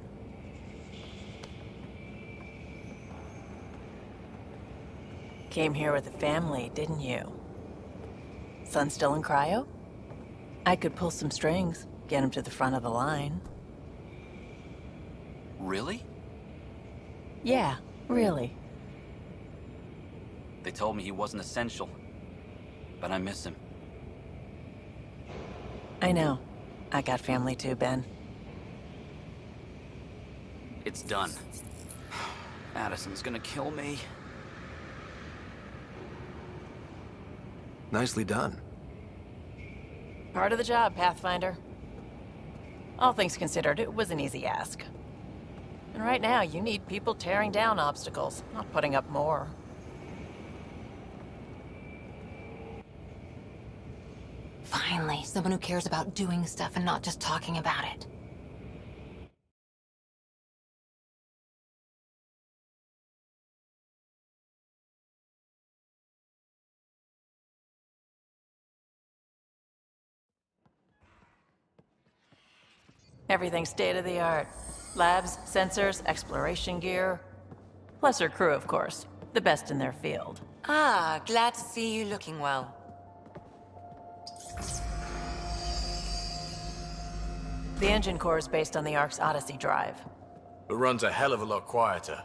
Speaker 3: Came here with the family, didn't you? Son still in cryo? I could pull some strings, get him to the front of the line.
Speaker 4: Really?
Speaker 3: Yeah, really.
Speaker 4: They told me he wasn't essential, but I miss him.
Speaker 3: I know. I got family too, Ben.
Speaker 4: It's done. Addison's gonna kill me.
Speaker 2: Nicely done.
Speaker 3: Part of the job, Pathfinder. All things considered, it was an easy ask. And right now, you need people tearing down obstacles, not putting up more.
Speaker 1: Finally, someone who cares about doing stuff and not just talking about it.
Speaker 3: Everything's state-of-the-art. Labs, sensors, exploration gear. Plus her crew, of course. The best in their field.
Speaker 8: Ah, glad to see you looking well.
Speaker 3: The engine core is based on the Ark's Odyssey drive.
Speaker 13: It runs a hell of a lot quieter.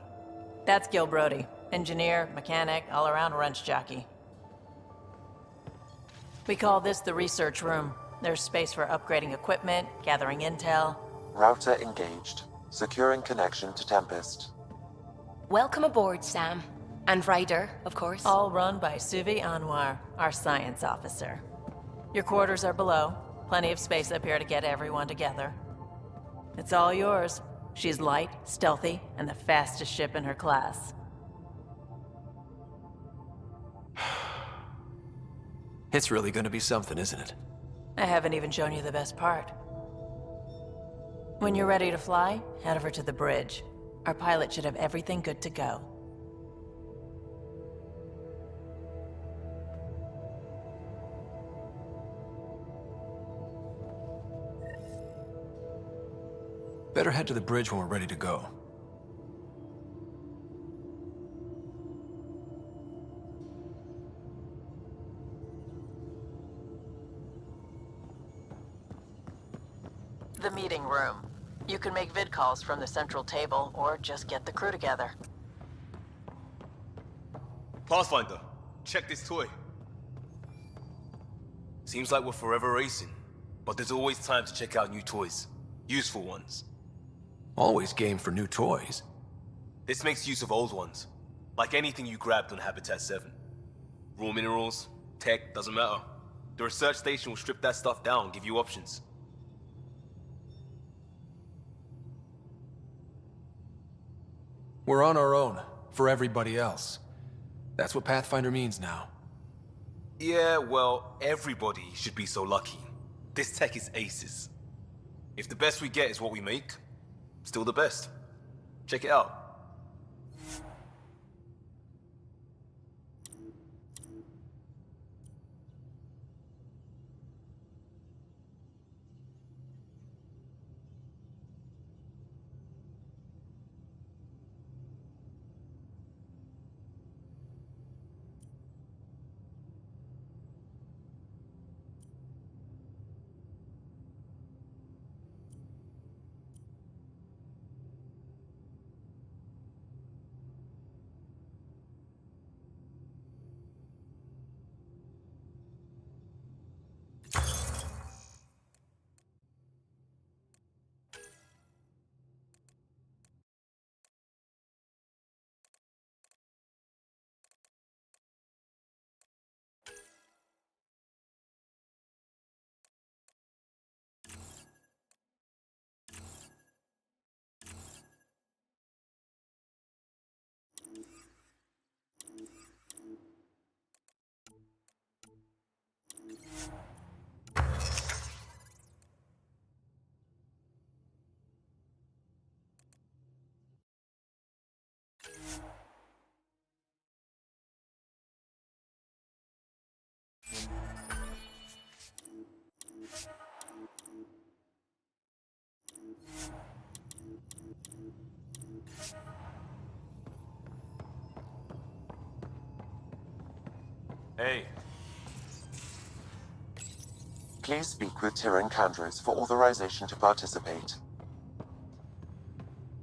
Speaker 3: That's Gil Brody. Engineer, mechanic, all-around wrench jockey. We call this the research room. There's space for upgrading equipment, gathering intel.
Speaker 18: Router engaged. Securing connection to Tempest.
Speaker 8: Welcome aboard, Sam. And Ryder, of course.
Speaker 3: All run by Suvi Anwar, our science officer. Your quarters are below. Plenty of space up here to get everyone together. It's all yours. She's light, stealthy, and the fastest ship in her class.
Speaker 2: It's really gonna be something, isn't it?
Speaker 3: I haven't even shown you the best part. When you're ready to fly, head over to the bridge. Our pilot should have everything good to go.
Speaker 2: Better head to the bridge when we're ready to go.
Speaker 3: The meeting room. You can make vid calls from the central table, or just get the crew together.
Speaker 6: Pathfinder, check this toy. Seems like we're forever racing, but there's always time to check out new toys. Useful ones.
Speaker 2: Always game for new toys.
Speaker 6: This makes use of old ones, like anything you grabbed on Habitat 7. Raw minerals, tech, doesn't matter. The research station will strip that stuff down and give you options.
Speaker 2: We're on our own, for everybody else. That's what Pathfinder means now.
Speaker 6: Yeah, well, everybody should be so lucky. This tech is aces. If the best we get is what we make, still the best. Check it out. Hey.
Speaker 18: Please speak with Tyrion Candros for authorization to participate.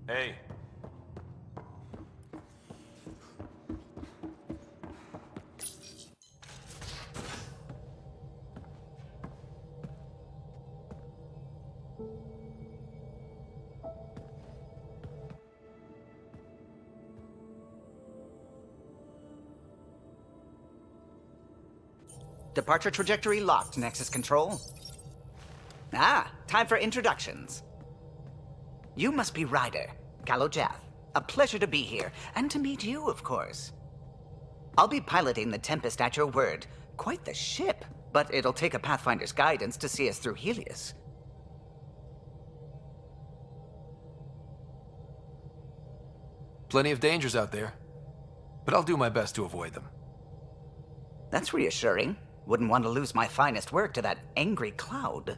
Speaker 6: Hey.
Speaker 7: Departure trajectory locked, Nexus Control. Ah, time for introductions. You must be Ryder, Kalojath. A pleasure to be here, and to meet you, of course. I'll be piloting the Tempest at your word. Quite the ship, but it'll take a Pathfinder's guidance to see us through Helios.
Speaker 2: Plenty of dangers out there, but I'll do my best to avoid them.
Speaker 7: That's reassuring. Wouldn't want to lose my finest work to that angry cloud.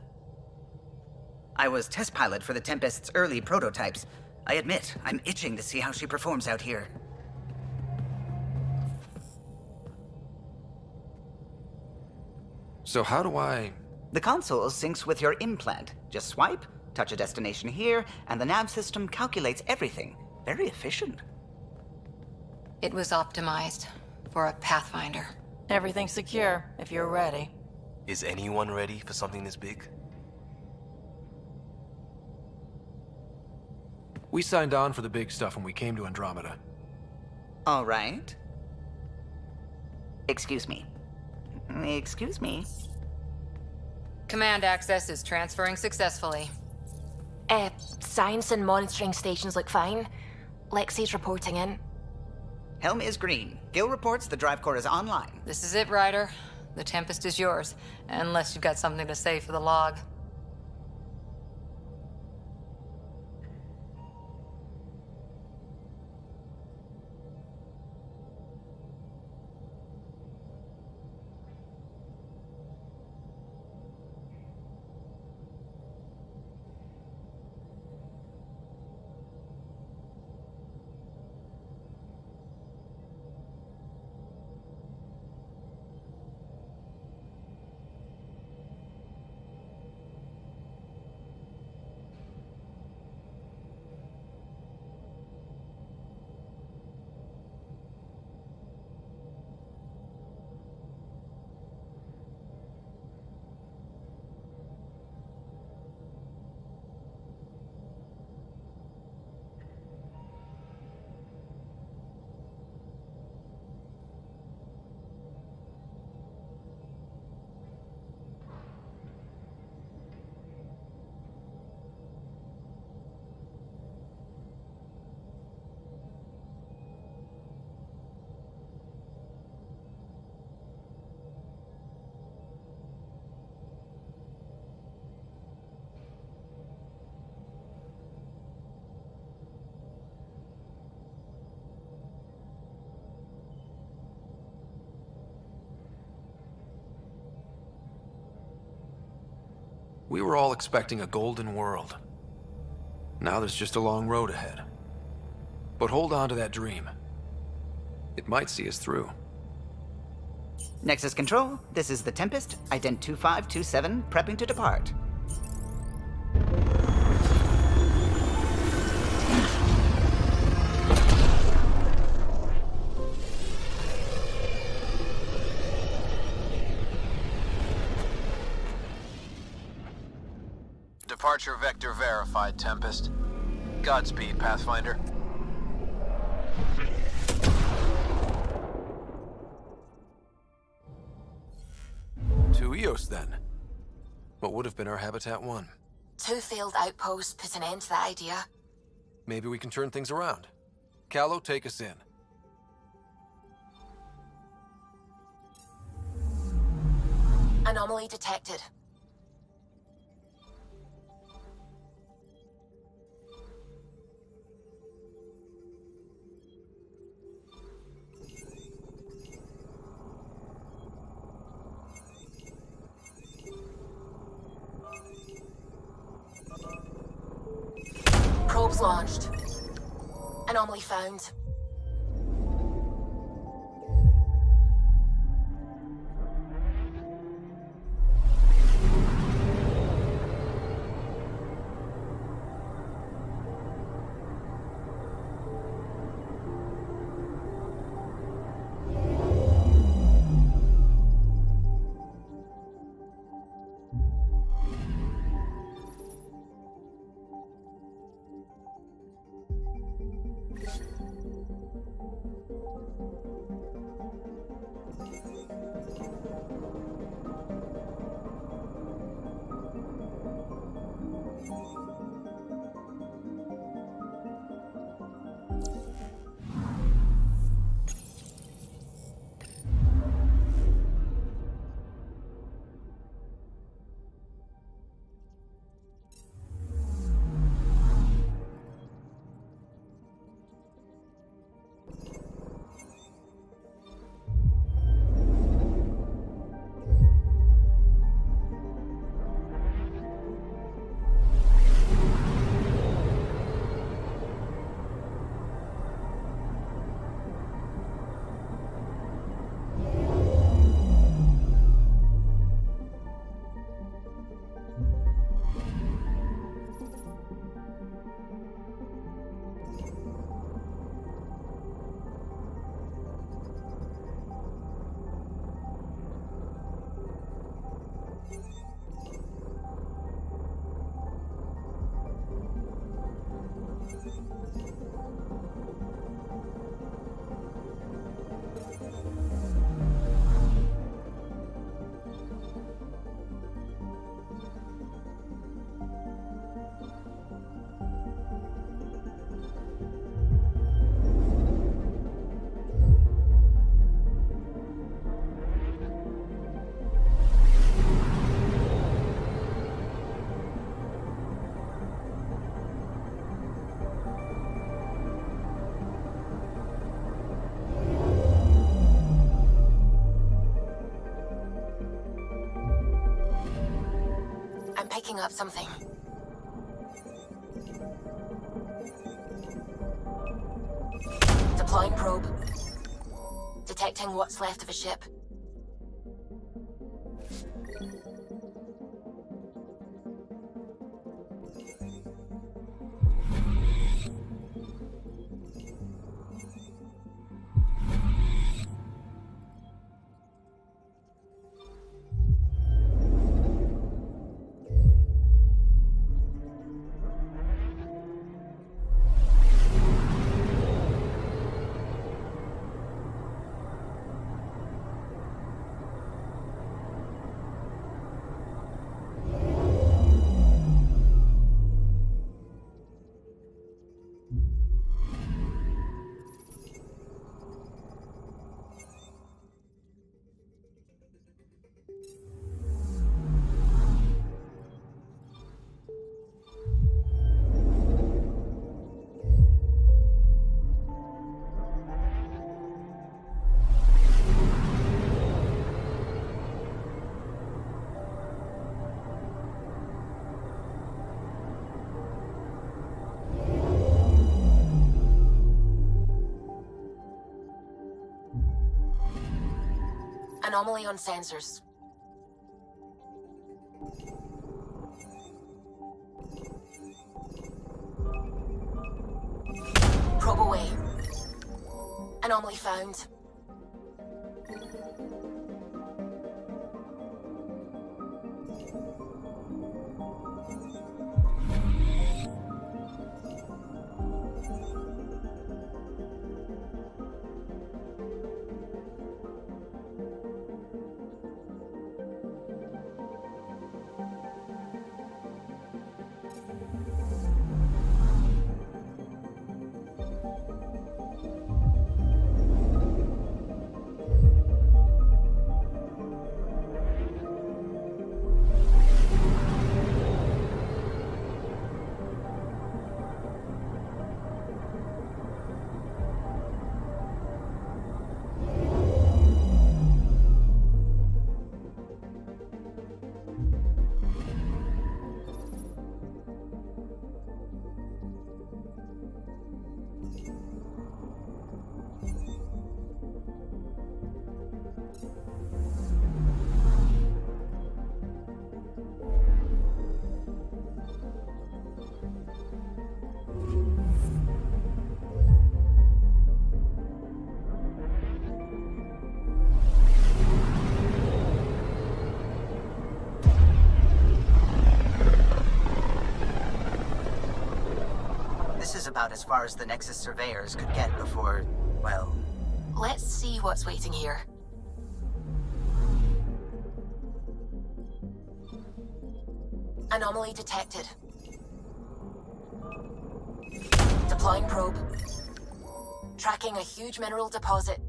Speaker 7: I was test pilot for the Tempest's early prototypes. I admit, I'm itching to see how she performs out here.
Speaker 2: So how do I...
Speaker 7: The console syncs with your implant. Just swipe, touch a destination here, and the nav system calculates everything. Very efficient.
Speaker 1: It was optimized for a Pathfinder.
Speaker 3: Everything's secure, if you're ready.
Speaker 6: Is anyone ready for something this big?
Speaker 2: We signed on for the big stuff when we came to Andromeda.
Speaker 7: All right. Excuse me. Excuse me.
Speaker 1: Command access is transferring successfully.
Speaker 8: Science and monitoring stations look fine. Lexi's reporting in.
Speaker 7: Helm is green. Gil reports the drive core is online.
Speaker 1: This is it, Ryder. The Tempest is yours, unless you've got something to say for the log.
Speaker 2: We were all expecting a golden world. Now there's just a long road ahead. But hold on to that dream. It might see us through.
Speaker 7: Nexus Control, this is the Tempest, Ident 2527, prepping to depart.
Speaker 13: Departure vector verified, Tempest. Godspeed, Pathfinder.
Speaker 2: To Eos, then. What would have been our Habitat 1?
Speaker 8: 2 failed outposts put an end to that idea.
Speaker 2: Maybe we can turn things around. Callow, take us in.
Speaker 8: Anomaly detected. Probes launched. Anomaly found. picking up something. Deploying probe. Detecting what's left of a ship. Anomaly on sensors. Probe away. Anomaly found.
Speaker 7: This is about as far as the Nexus surveyors could get before, well...
Speaker 8: Let's see what's waiting here. Anomaly detected. Deploying probe. Tracking a huge mineral deposit.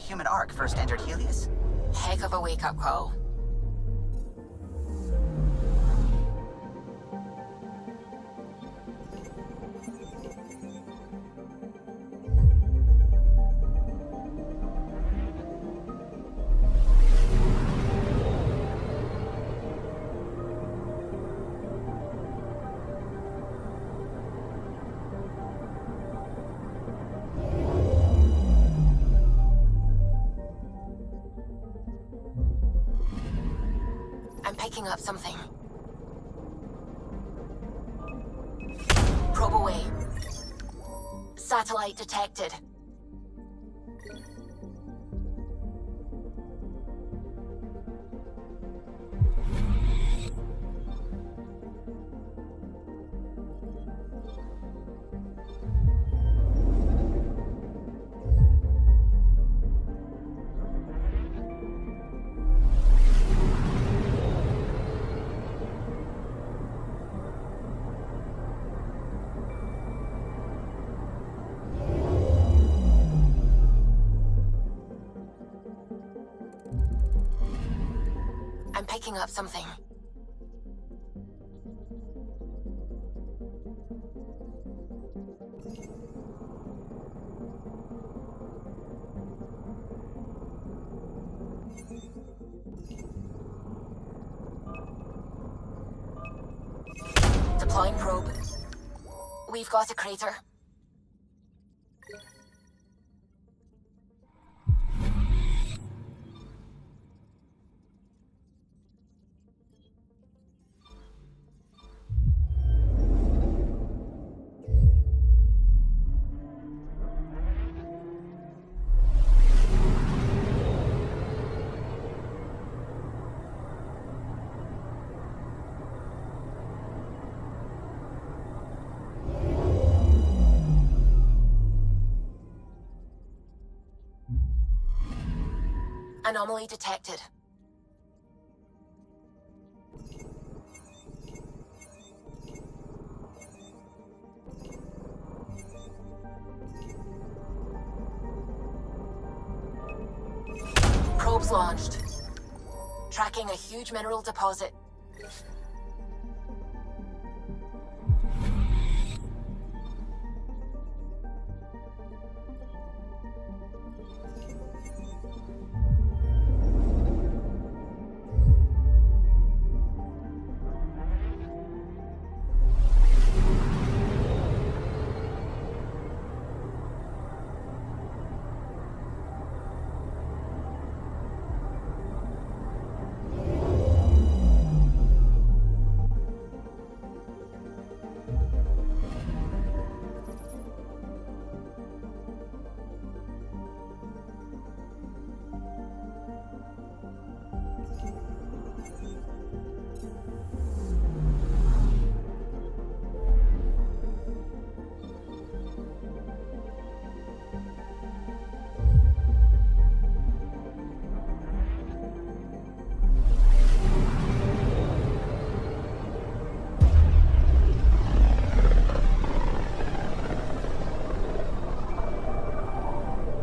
Speaker 7: human Ark first entered Helios?
Speaker 8: Heck of a wake-up call. I'm picking up something. Probe away. Satellite detected. I'm picking up something. Deploying probe. We've got a crater. Anomaly detected. Probes launched. Tracking a huge mineral deposit.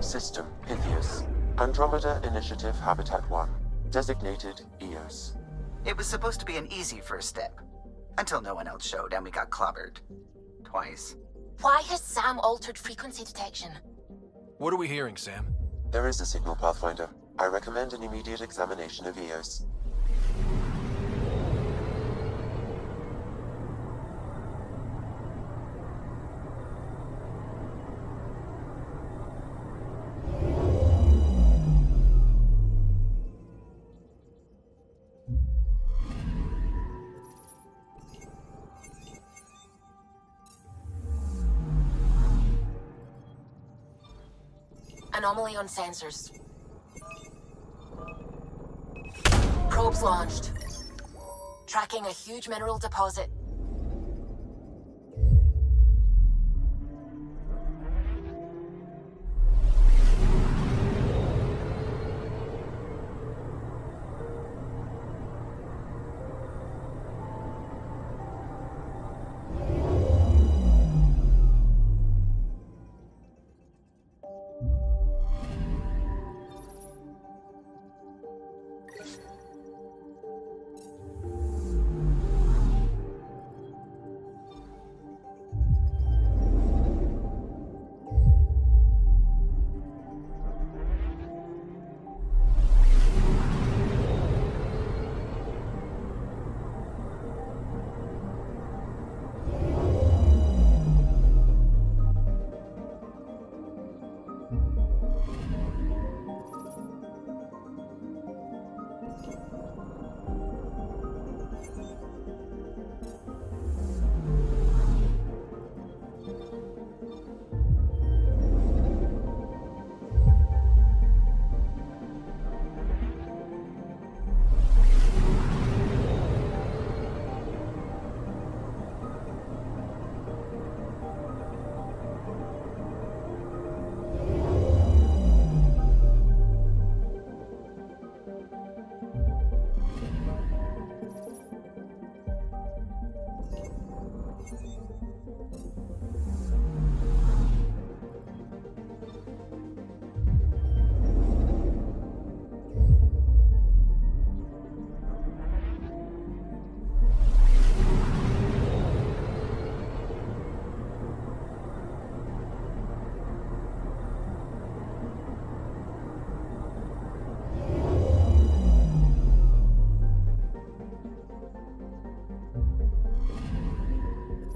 Speaker 18: System Pythias. Andromeda Initiative Habitat 1. Designated EOS.
Speaker 7: It was supposed to be an easy first step. Until no one else showed and we got clobbered. Twice.
Speaker 8: Why has Sam altered frequency detection?
Speaker 2: What are we hearing, Sam?
Speaker 18: There is a signal, Pathfinder. I recommend an immediate examination of EOS.
Speaker 8: Anomaly on sensors. Probes launched. Tracking a huge mineral deposit.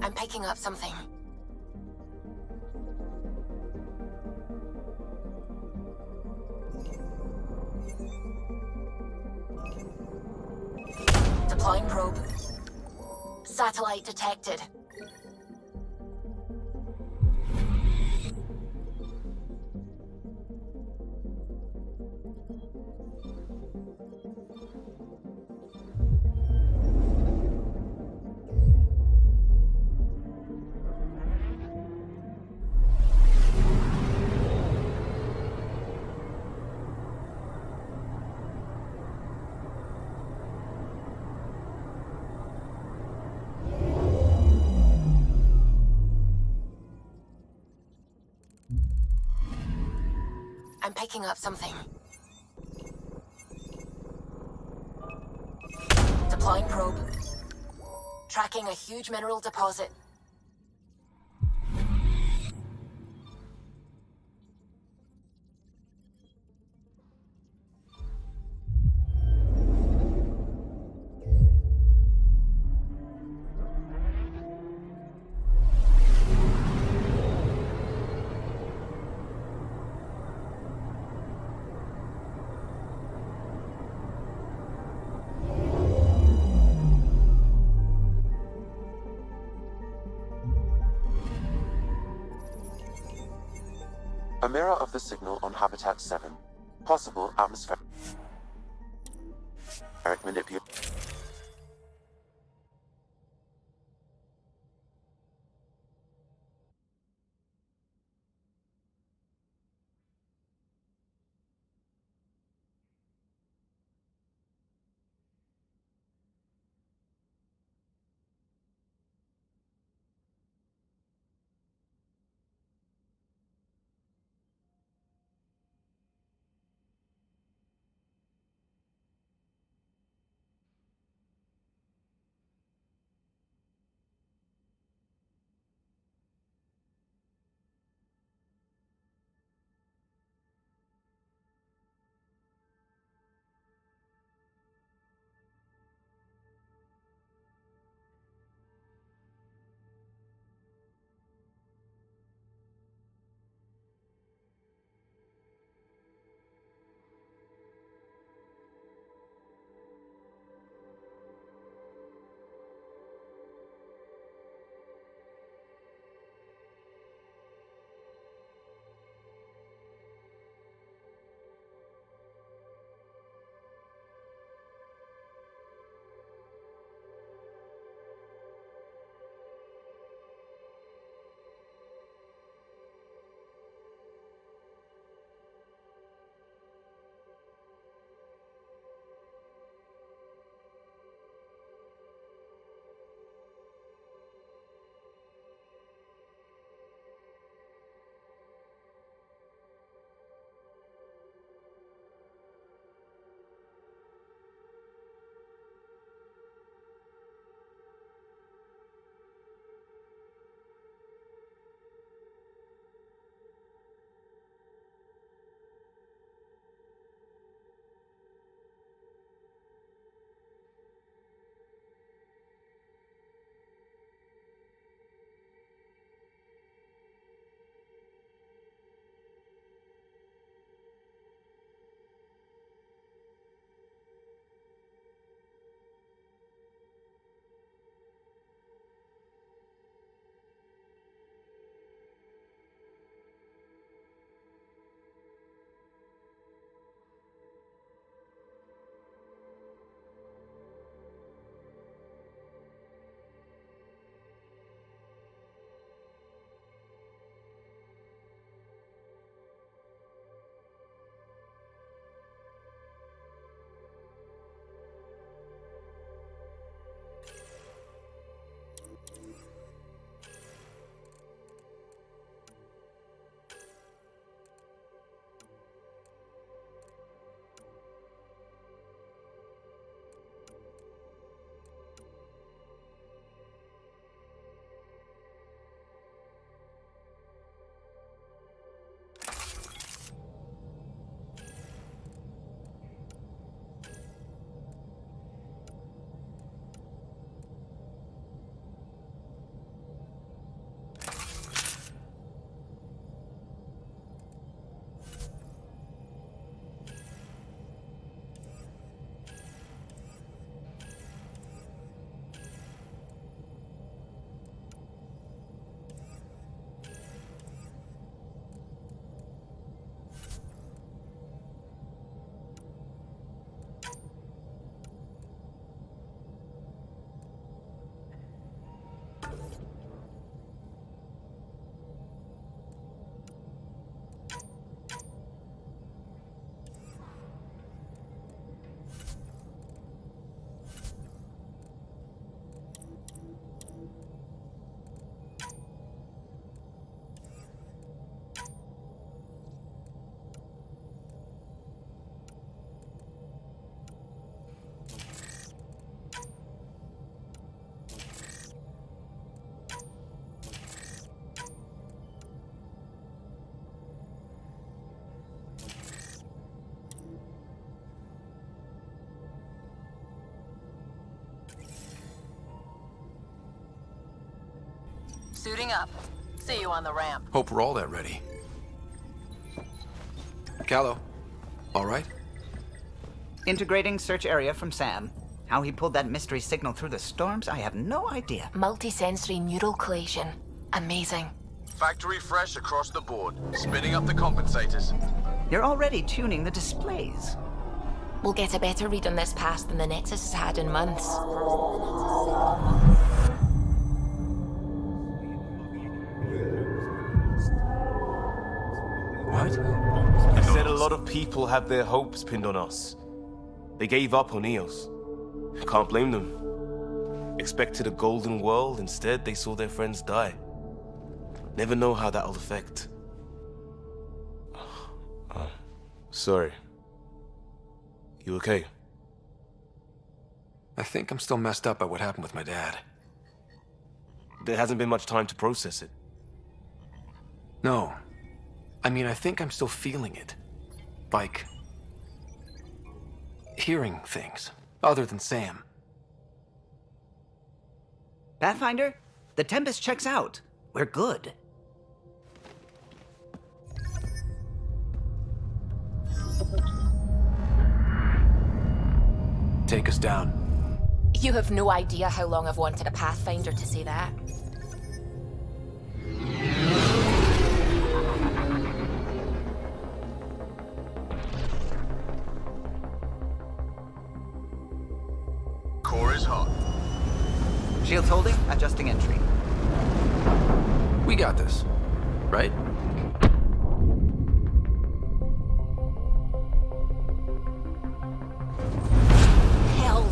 Speaker 8: I'm picking up something. Deploying probe. Satellite detected. I'm picking up something. Deploying probe. Tracking a huge mineral deposit.
Speaker 18: A mirror of the signal on Habitat 7. Possible atmospheric manipulation.
Speaker 3: Suiting up. See you on the ramp.
Speaker 2: Hope we're all that ready. Callow, all right?
Speaker 7: Integrating search area from Sam. How he pulled that mystery signal through the storms, I have no idea.
Speaker 8: Multisensory neural collation. Amazing.
Speaker 11: Factory fresh across the board. Spinning up the compensators.
Speaker 7: You're already tuning the displays.
Speaker 8: We'll get a better read on this pass than the Nexus has had in months.
Speaker 2: What?
Speaker 12: You said a lot of people have their hopes pinned on us. They gave up on Eos. Can't blame them. Expected a golden world, instead they saw their friends die. Never know how that'll affect. Sorry. You okay?
Speaker 2: I think I'm still messed up by what happened with my dad.
Speaker 12: There hasn't been much time to process it.
Speaker 2: No. I mean, I think I'm still feeling it. Like... hearing things, other than Sam.
Speaker 7: Pathfinder, the Tempest checks out. We're good.
Speaker 2: Take us down.
Speaker 8: You have no idea how long I've wanted a Pathfinder to say that.
Speaker 11: Core is hot.
Speaker 7: Shields holding, adjusting entry.
Speaker 2: We got this, right?
Speaker 8: Hell.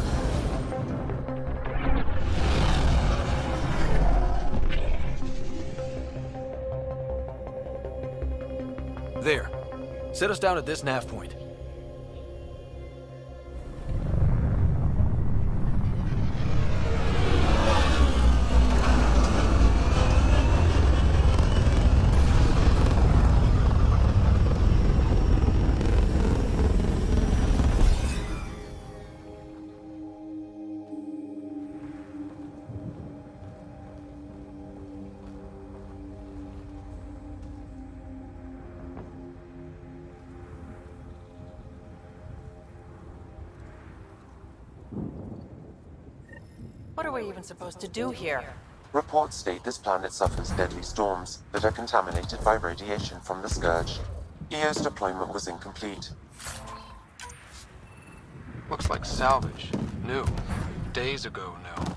Speaker 2: There. Set us down at this nav point.
Speaker 3: What are we even supposed to do here?
Speaker 18: Reports state this planet suffers deadly storms that are contaminated by radiation from the Scourge. EO's deployment was incomplete.
Speaker 2: Looks like salvage. New. Days ago new.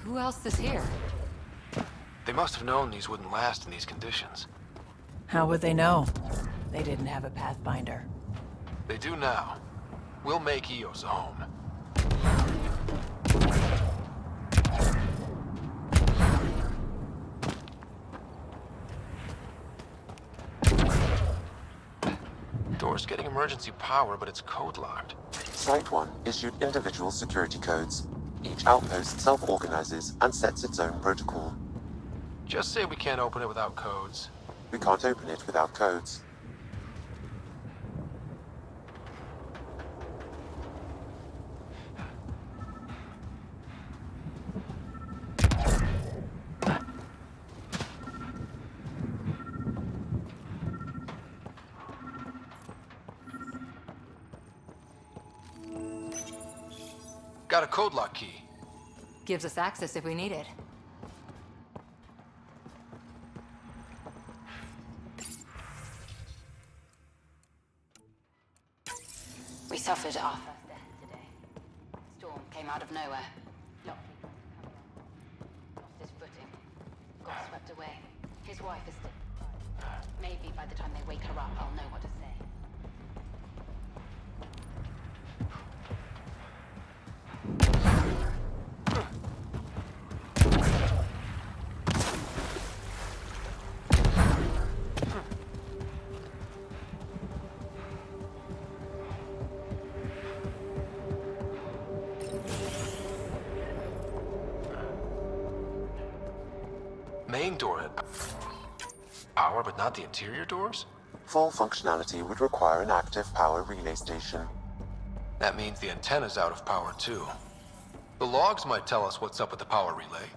Speaker 1: Who else is here?
Speaker 2: They must have known these wouldn't last in these conditions.
Speaker 3: How would they know? They didn't have a Pathfinder.
Speaker 2: They do now. We'll make Eos a home. Door's getting emergency power, but it's code locked.
Speaker 18: Site 1 issued individual security codes. Each outpost self-organizes and sets its own protocol.
Speaker 2: Just say we can't open it without codes.
Speaker 18: We can't open it without codes.
Speaker 2: Got a code lock key.
Speaker 1: Gives us access if we need it.
Speaker 14: We suffered our first death today. Storm came out of nowhere. Lost his footing. got swept away. His wife is still. Maybe by the time they wake her up, I'll know what to say.
Speaker 2: Main door had power, but not the interior doors?
Speaker 18: Full functionality would require an active power relay station.
Speaker 2: That means the antenna's out of power too. The logs might tell us what's up with the power relay.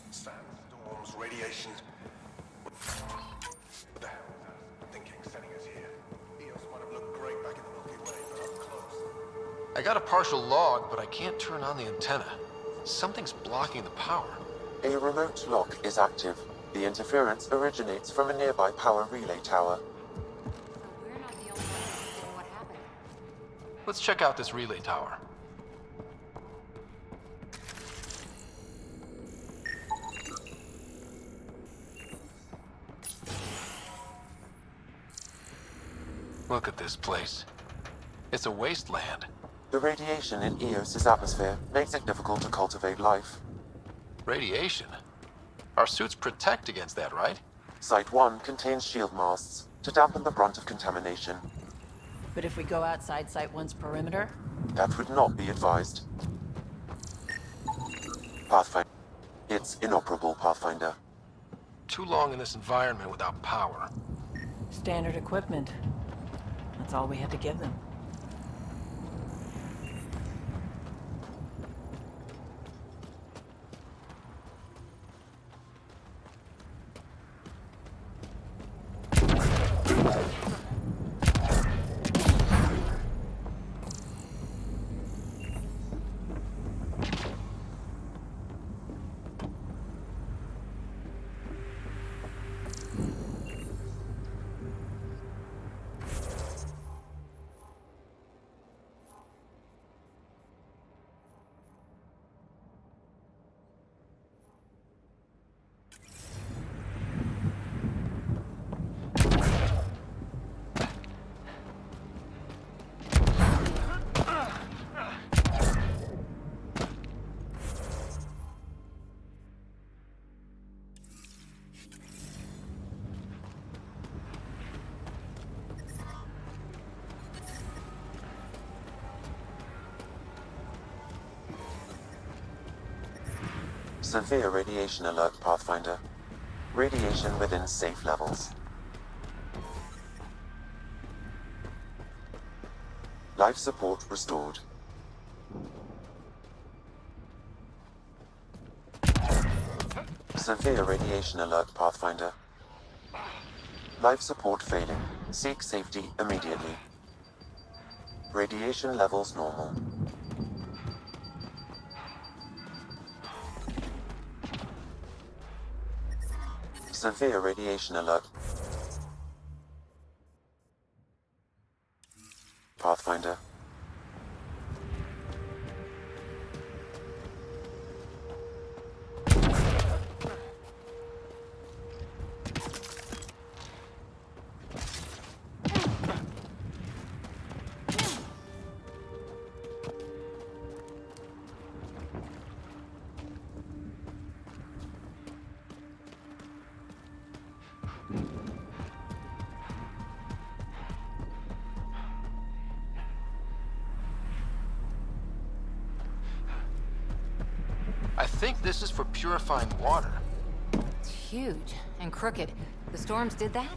Speaker 23: Sandstorms, radiation. What the hell was I thinking sending us here? Eos might have looked great back in the Milky Way, but up close.
Speaker 2: I got a partial log, but I can't turn on the antenna. Something's blocking the power.
Speaker 18: A remote lock is active. The interference originates from a nearby power relay tower.
Speaker 2: Let's check out this relay tower. Look at this place. It's a wasteland.
Speaker 18: The radiation in Eos's atmosphere makes it difficult to cultivate life.
Speaker 2: Radiation? Our suits protect against that, right?
Speaker 18: Site 1 contains shield masts to dampen the brunt of contamination.
Speaker 3: But if we go outside Site 1's perimeter?
Speaker 18: That would not be advised. Pathfinder. It's inoperable, Pathfinder.
Speaker 2: Too long in this environment without power.
Speaker 3: Standard equipment. That's all we had to give them.
Speaker 18: Severe radiation alert, Pathfinder. Radiation within safe levels. Life support restored. Severe radiation alert, Pathfinder. Life support failing. Seek safety immediately. Radiation levels normal. Severe radiation alert. Pathfinder.
Speaker 2: I think this is for purifying water.
Speaker 1: It's huge and crooked. The storms did that?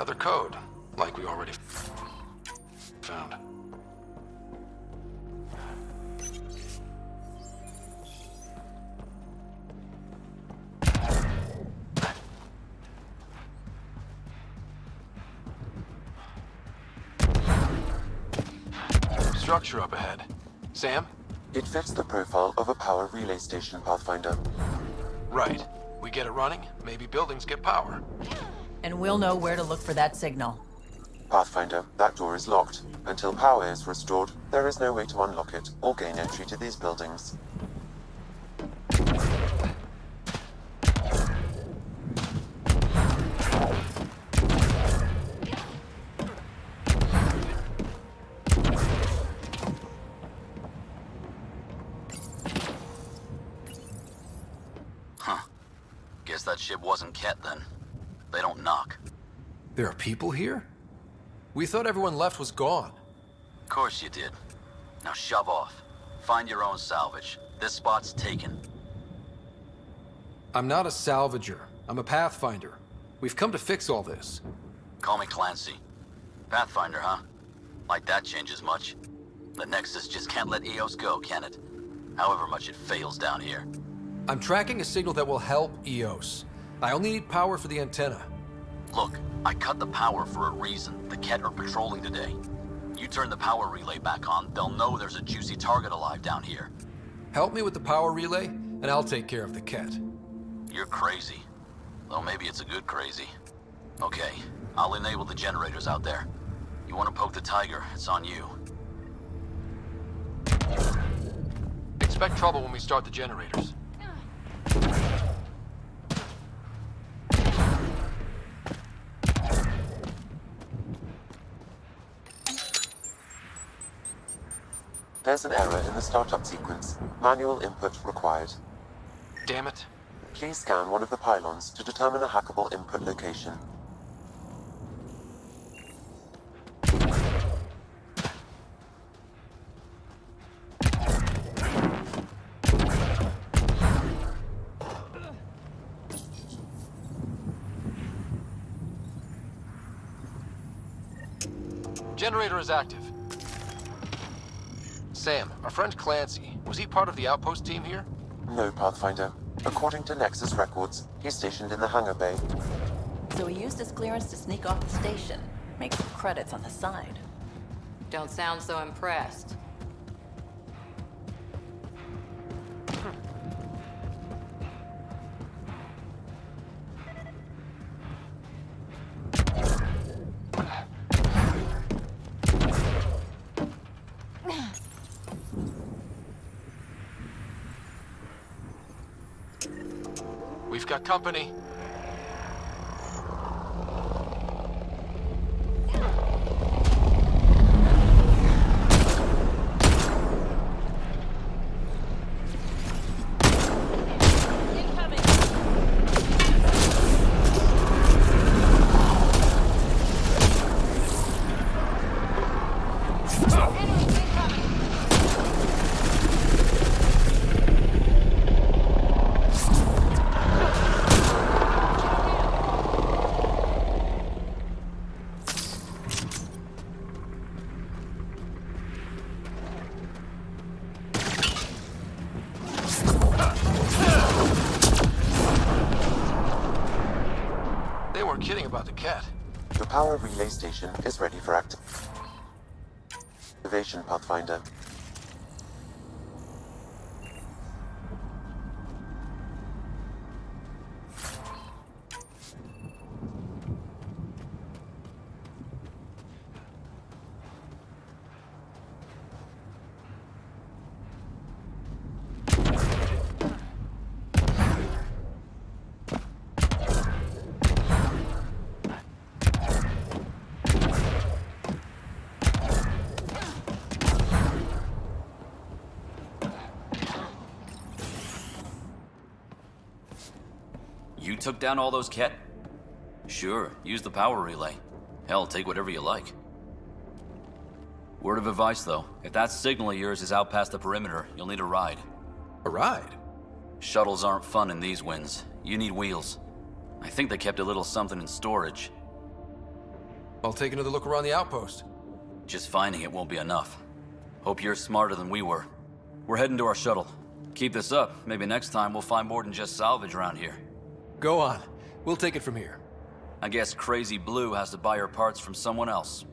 Speaker 2: another code, like we already found. Structure up ahead. Sam?
Speaker 18: It fits the profile of a power relay station, Pathfinder.
Speaker 2: Right. We get it running, maybe buildings get power.
Speaker 3: And we'll know where to look for that signal.
Speaker 18: Pathfinder, that door is locked. Until power is restored, there is no way to unlock it or gain entry to these buildings.
Speaker 10: That ship wasn't Ket then. They don't knock.
Speaker 2: There are people here? We thought everyone left was gone.
Speaker 10: Of course you did. Now shove off. Find your own salvage. This spot's taken.
Speaker 2: I'm not a salvager. I'm a Pathfinder. We've come to fix all this.
Speaker 10: Call me Clancy. Pathfinder, huh? Like that changes much. The Nexus just can't let EOS go, can it? However much it fails down here.
Speaker 2: I'm tracking a signal that will help EOS. I only need power for the antenna.
Speaker 10: Look, I cut the power for a reason. The Ket are patrolling today. You turn the power relay back on, they'll know there's a juicy target alive down here.
Speaker 2: Help me with the power relay, and I'll take care of the Ket.
Speaker 10: You're crazy. Though maybe it's a good crazy. Okay, I'll enable the generators out there. You want to poke the tiger, it's on you.
Speaker 2: Expect trouble when we start the generators.
Speaker 18: There's an error in the startup sequence. Manual input required.
Speaker 2: Damn it.
Speaker 18: Please scan one of the pylons to determine a hackable input location.
Speaker 2: Generator is active. Sam, our friend Clancy, was he part of the outpost team here?
Speaker 18: No, Pathfinder. According to Nexus records, he's stationed in the hangar bay.
Speaker 3: So he used his clearance to sneak off the station, make some credits on the side.
Speaker 1: Don't sound so impressed.
Speaker 2: We've got company. Kidding about the Ket.
Speaker 18: The power relay station is ready for activation, Pathfinder.
Speaker 10: You took down all those Ket? Sure, use the power relay. Hell, take whatever you like. Word of advice, though. If that signal of yours is out past the perimeter, you'll need a ride.
Speaker 2: A ride?
Speaker 10: Shuttles aren't fun in these winds. You need wheels. I think they kept a little something in storage.
Speaker 2: I'll take another look around the outpost.
Speaker 10: Just finding it won't be enough. Hope you're smarter than we were. We're heading to our shuttle. Keep this up. Maybe next time we'll find more than just salvage around here.
Speaker 2: Go on. We'll take it from here.
Speaker 10: I guess Crazy Blue has to buy her parts from someone else.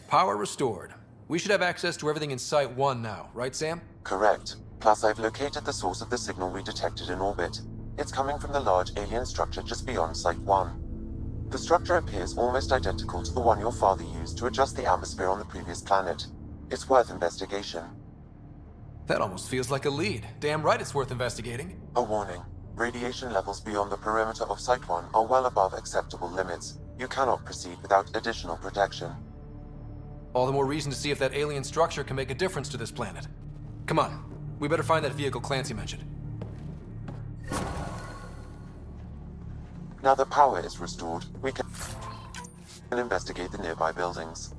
Speaker 2: Power restored. We should have access to everything in Site 1 now, right, Sam?
Speaker 18: Correct. Plus, I've located the source of the signal we detected in orbit. It's coming from the large alien structure just beyond Site 1. The structure appears almost identical to the one your father used to adjust the atmosphere on the previous planet. It's worth investigation.
Speaker 2: That almost feels like a lead. Damn right it's worth investigating.
Speaker 18: A warning. Radiation levels beyond the perimeter of Site 1 are well above acceptable limits. You cannot proceed without additional protection.
Speaker 2: All the more reason to see if that alien structure can make a difference to this planet. Come on. We better find that vehicle Clancy mentioned.
Speaker 18: Now that power is restored, we can investigate the nearby buildings.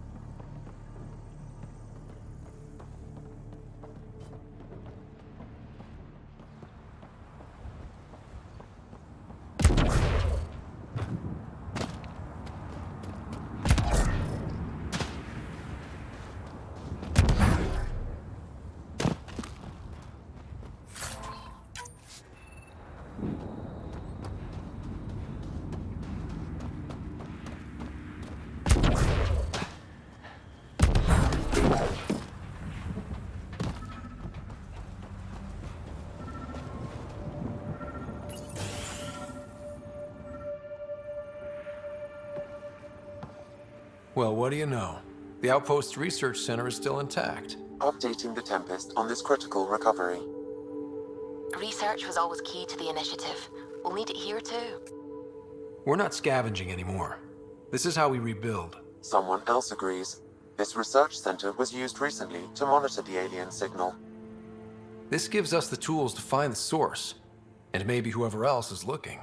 Speaker 2: Well, what do you know? The Outpost's research center is still intact.
Speaker 18: Updating the Tempest on this critical recovery.
Speaker 8: Research was always key to the initiative. We'll need it here too.
Speaker 2: We're not scavenging anymore. This is how we rebuild.
Speaker 18: Someone else agrees. This research center was used recently to monitor the alien signal.
Speaker 2: This gives us the tools to find the source, and maybe whoever else is looking.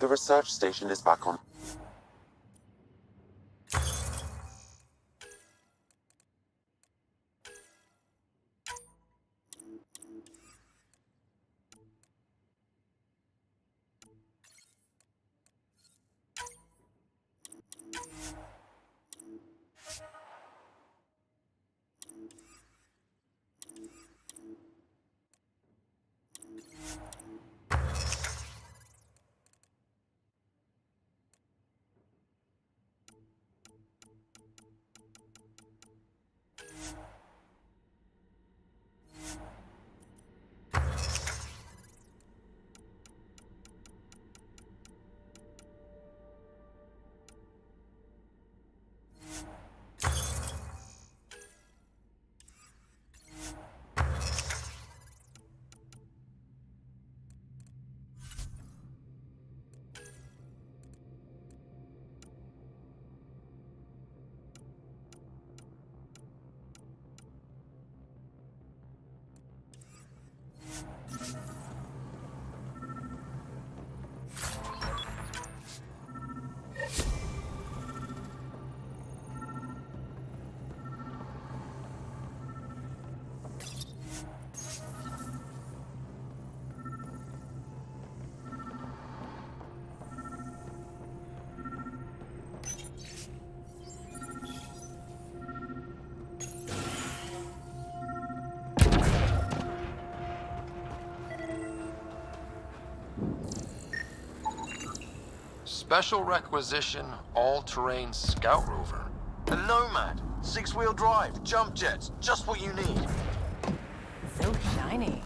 Speaker 18: The research station is back on.
Speaker 11: Special requisition, all-terrain scout rover. A Nomad, 6-wheel drive, jump jets, just what you need.
Speaker 3: So shiny.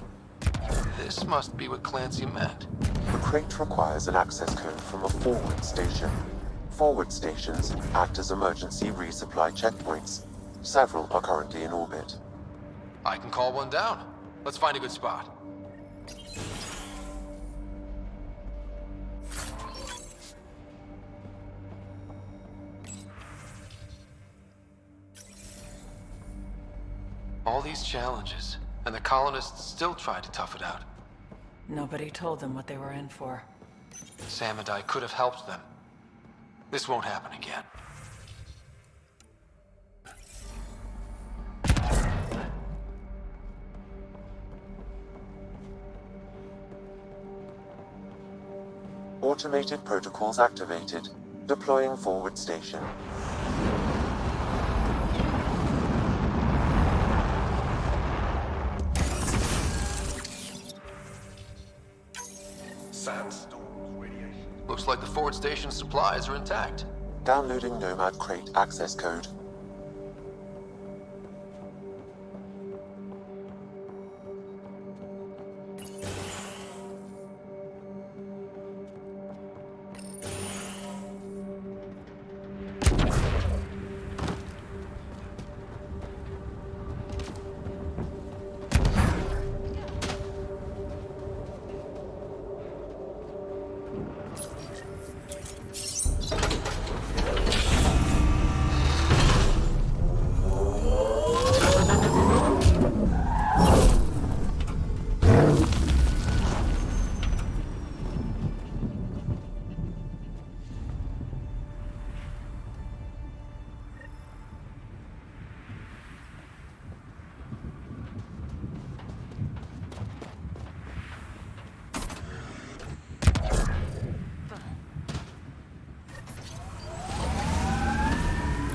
Speaker 11: This must be what Clancy meant.
Speaker 18: The crate requires an access code from a forward station. Forward stations act as emergency resupply checkpoints. Several are currently in orbit.
Speaker 2: I can call one down. Let's find a good spot. All these challenges, and the colonists still try to tough it out.
Speaker 3: Nobody told them what they were in for.
Speaker 2: Sam and I could have helped them. This won't happen again.
Speaker 18: Automated protocols activated. Deploying forward station.
Speaker 2: Looks like the forward station supplies are intact.
Speaker 18: Downloading Nomad Crate access code.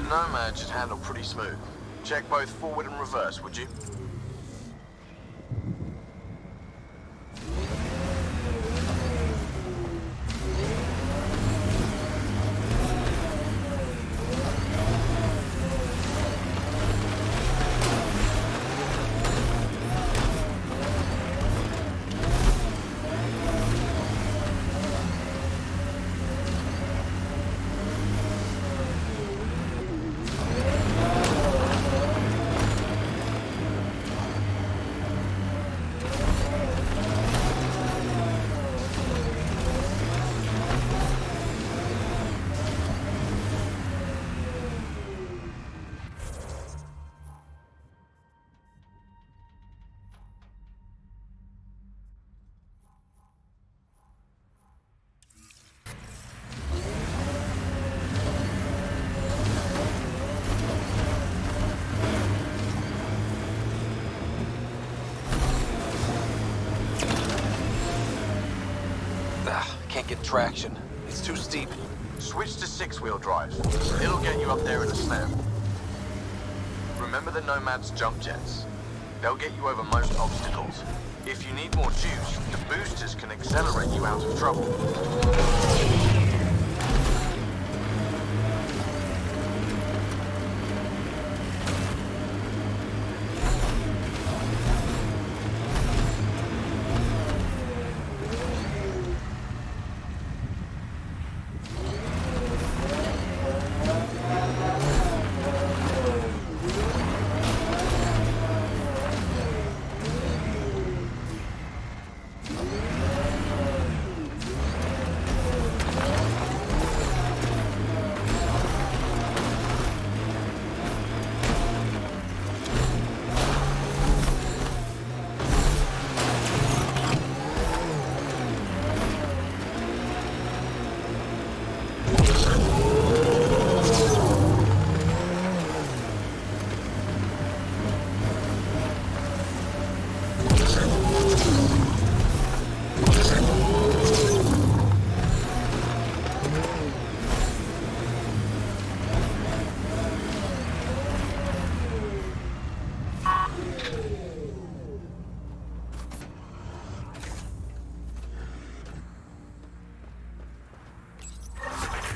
Speaker 11: Nomad should handle pretty smooth. Check both forward and reverse, would you?
Speaker 2: Can't get traction. It's too steep.
Speaker 11: Switch to 6-wheel drive. It'll get you up there in a snap. Remember the Nomad's jump jets? They'll get you over most obstacles. If you need more juice, the boosters can accelerate you out of trouble.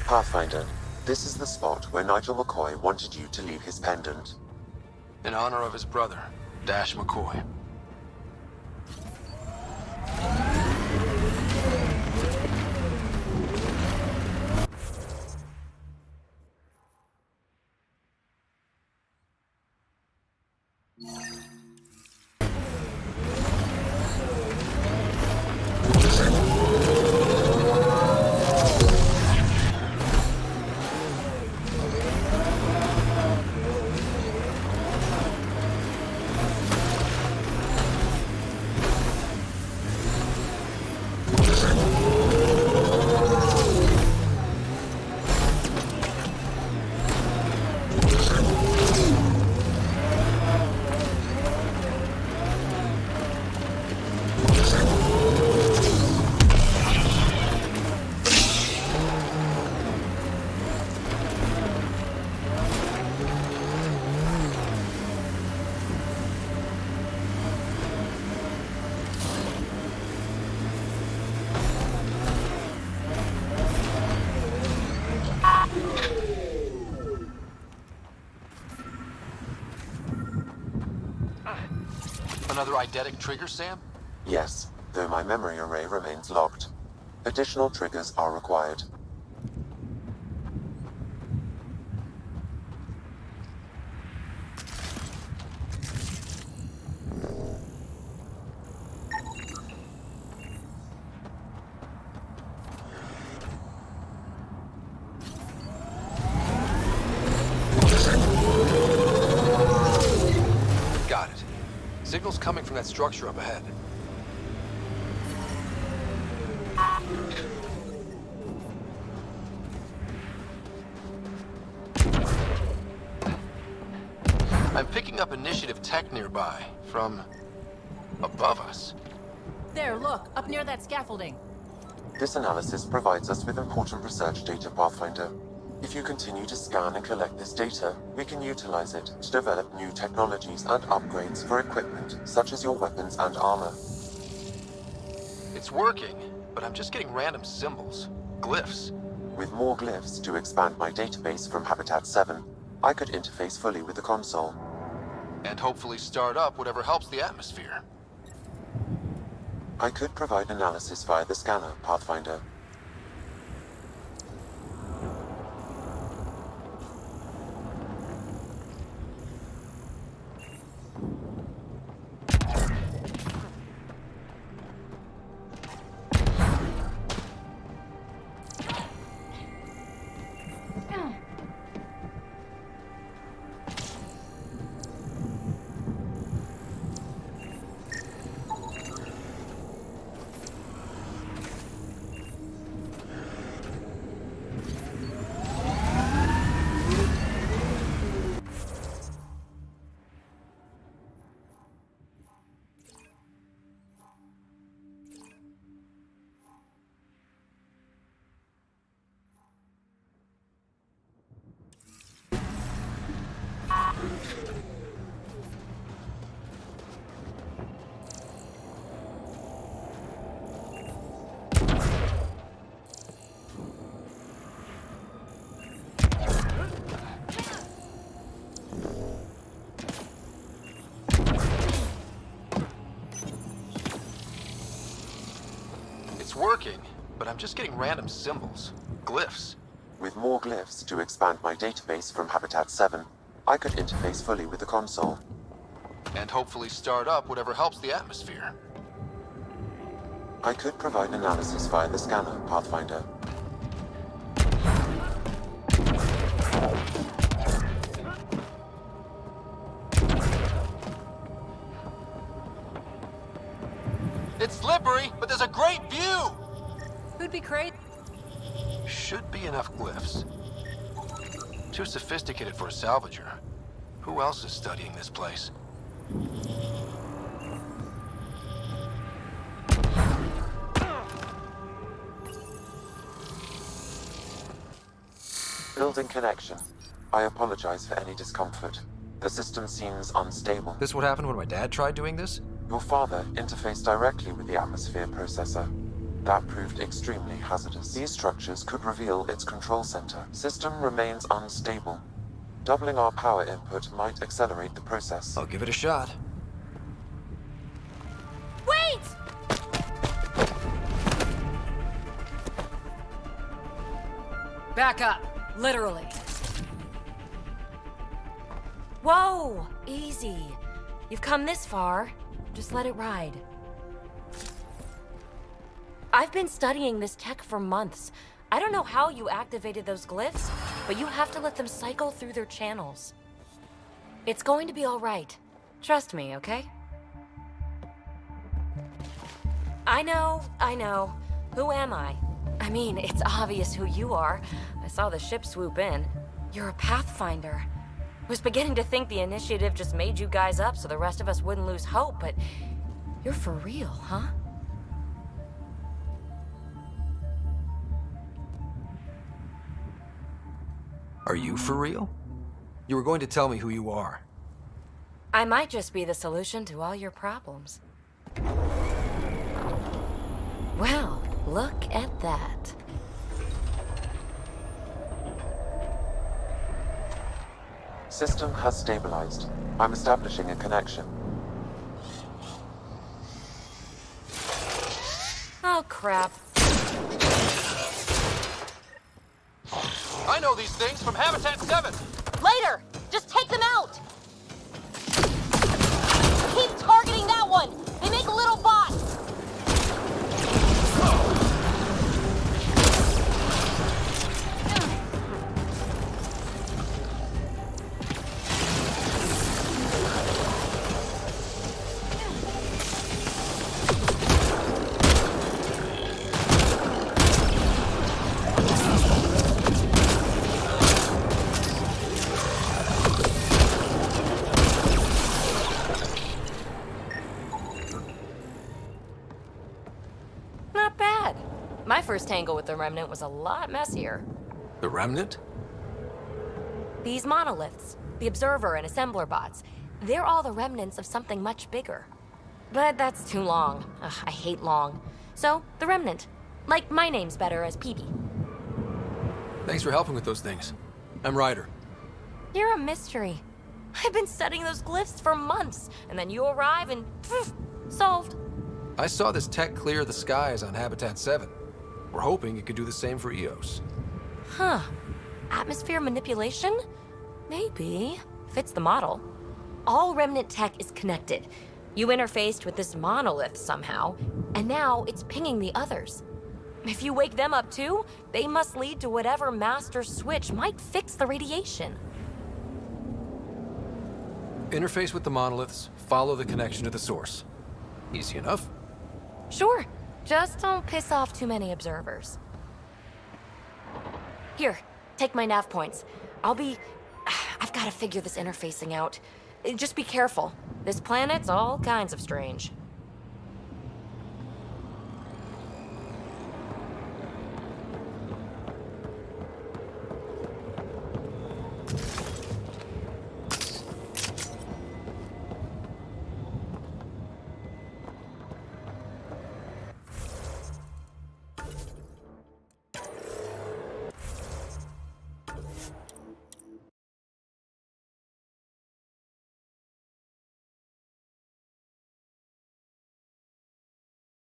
Speaker 18: Pathfinder, this is the spot where Nigel McCoy wanted you to leave his pendant.
Speaker 2: In honor of his brother, Dash McCoy. other eidetic triggers, Sam?
Speaker 18: Yes, though my memory array remains locked. Additional triggers are required.
Speaker 2: Got it. Signal's coming from that structure up ahead. I'm picking up initiative tech nearby, from above us.
Speaker 3: There, look, up near that scaffolding.
Speaker 18: This analysis provides us with important research data, Pathfinder. If you continue to scan and collect this data, we can utilize it to develop new technologies and upgrades for equipment, such as your weapons and armor.
Speaker 2: It's working, but I'm just getting random symbols, glyphs.
Speaker 18: With more glyphs to expand my database from Habitat 7, I could interface fully with the console.
Speaker 2: And hopefully start up whatever helps the atmosphere.
Speaker 18: I could provide analysis via the scanner, Pathfinder.
Speaker 2: It's working, but I'm just getting random symbols, glyphs.
Speaker 18: With more glyphs to expand my database from Habitat 7, I could interface fully with the console.
Speaker 2: And hopefully start up whatever helps the atmosphere.
Speaker 18: I could provide analysis via the scanner, Pathfinder.
Speaker 2: It's slippery, but there's a great view!
Speaker 3: Who'd be great?
Speaker 2: Should be enough glyphs. Too sophisticated for a salvager. Who else is studying this place?
Speaker 18: Building connection. I apologize for any discomfort. The system seems unstable.
Speaker 2: This what happened when my dad tried doing this?
Speaker 18: Your father interfaced directly with the atmosphere processor. That proved extremely hazardous. These structures could reveal its control center. System remains unstable. Doubling our power input might accelerate the process.
Speaker 2: I'll give it a shot.
Speaker 3: Wait! Back up, literally.
Speaker 8: Whoa! Easy. You've come this far. Just let it ride. I've been studying this tech for months. I don't know how you activated those glyphs, but you have to let them cycle through their channels. It's going to be all right. Trust me, okay? I know. Who am I? I mean, it's obvious who you are. I saw the ship swoop in. You're a Pathfinder. Was beginning to think the initiative just made you guys up so the rest of us wouldn't lose hope, but you're for real, huh?
Speaker 2: Are you for real? You were going to tell me who you are.
Speaker 8: I might just be the solution to all your problems. Well, look at that.
Speaker 18: System has stabilized. I'm establishing a connection.
Speaker 8: crap.
Speaker 11: I know these things from Habitat 7!
Speaker 8: Later! Just take them out! Keep targeting that one! They make little bots! Not bad. My first tangle with the Remnant was a lot messier.
Speaker 2: The Remnant?
Speaker 8: These monoliths, the Observer and Assembler bots, they're all the remnants of something much bigger. But that's too long. Ugh, I hate long. So, the Remnant. Like, my name's better as Peebee.
Speaker 2: Thanks for helping with those things. I'm Ryder.
Speaker 8: You're a mystery. I've been studying those glyphs for months, and then you arrive and poof, solved.
Speaker 2: I saw this tech clear the skies on Habitat 7. We're hoping it could do the same for EOS.
Speaker 8: Huh. Atmosphere manipulation? Maybe. Fits the model. All Remnant tech is connected. You interfaced with this monolith somehow, and now it's pinging the others. If you wake them up too, they must lead to whatever master switch might fix the radiation.
Speaker 2: Interface with the monoliths, follow the connection to the source. Easy enough.
Speaker 8: Sure. Just don't piss off too many observers. Here, take my nav points. I've got to figure this interfacing out. Just be careful. This planet's all kinds of strange.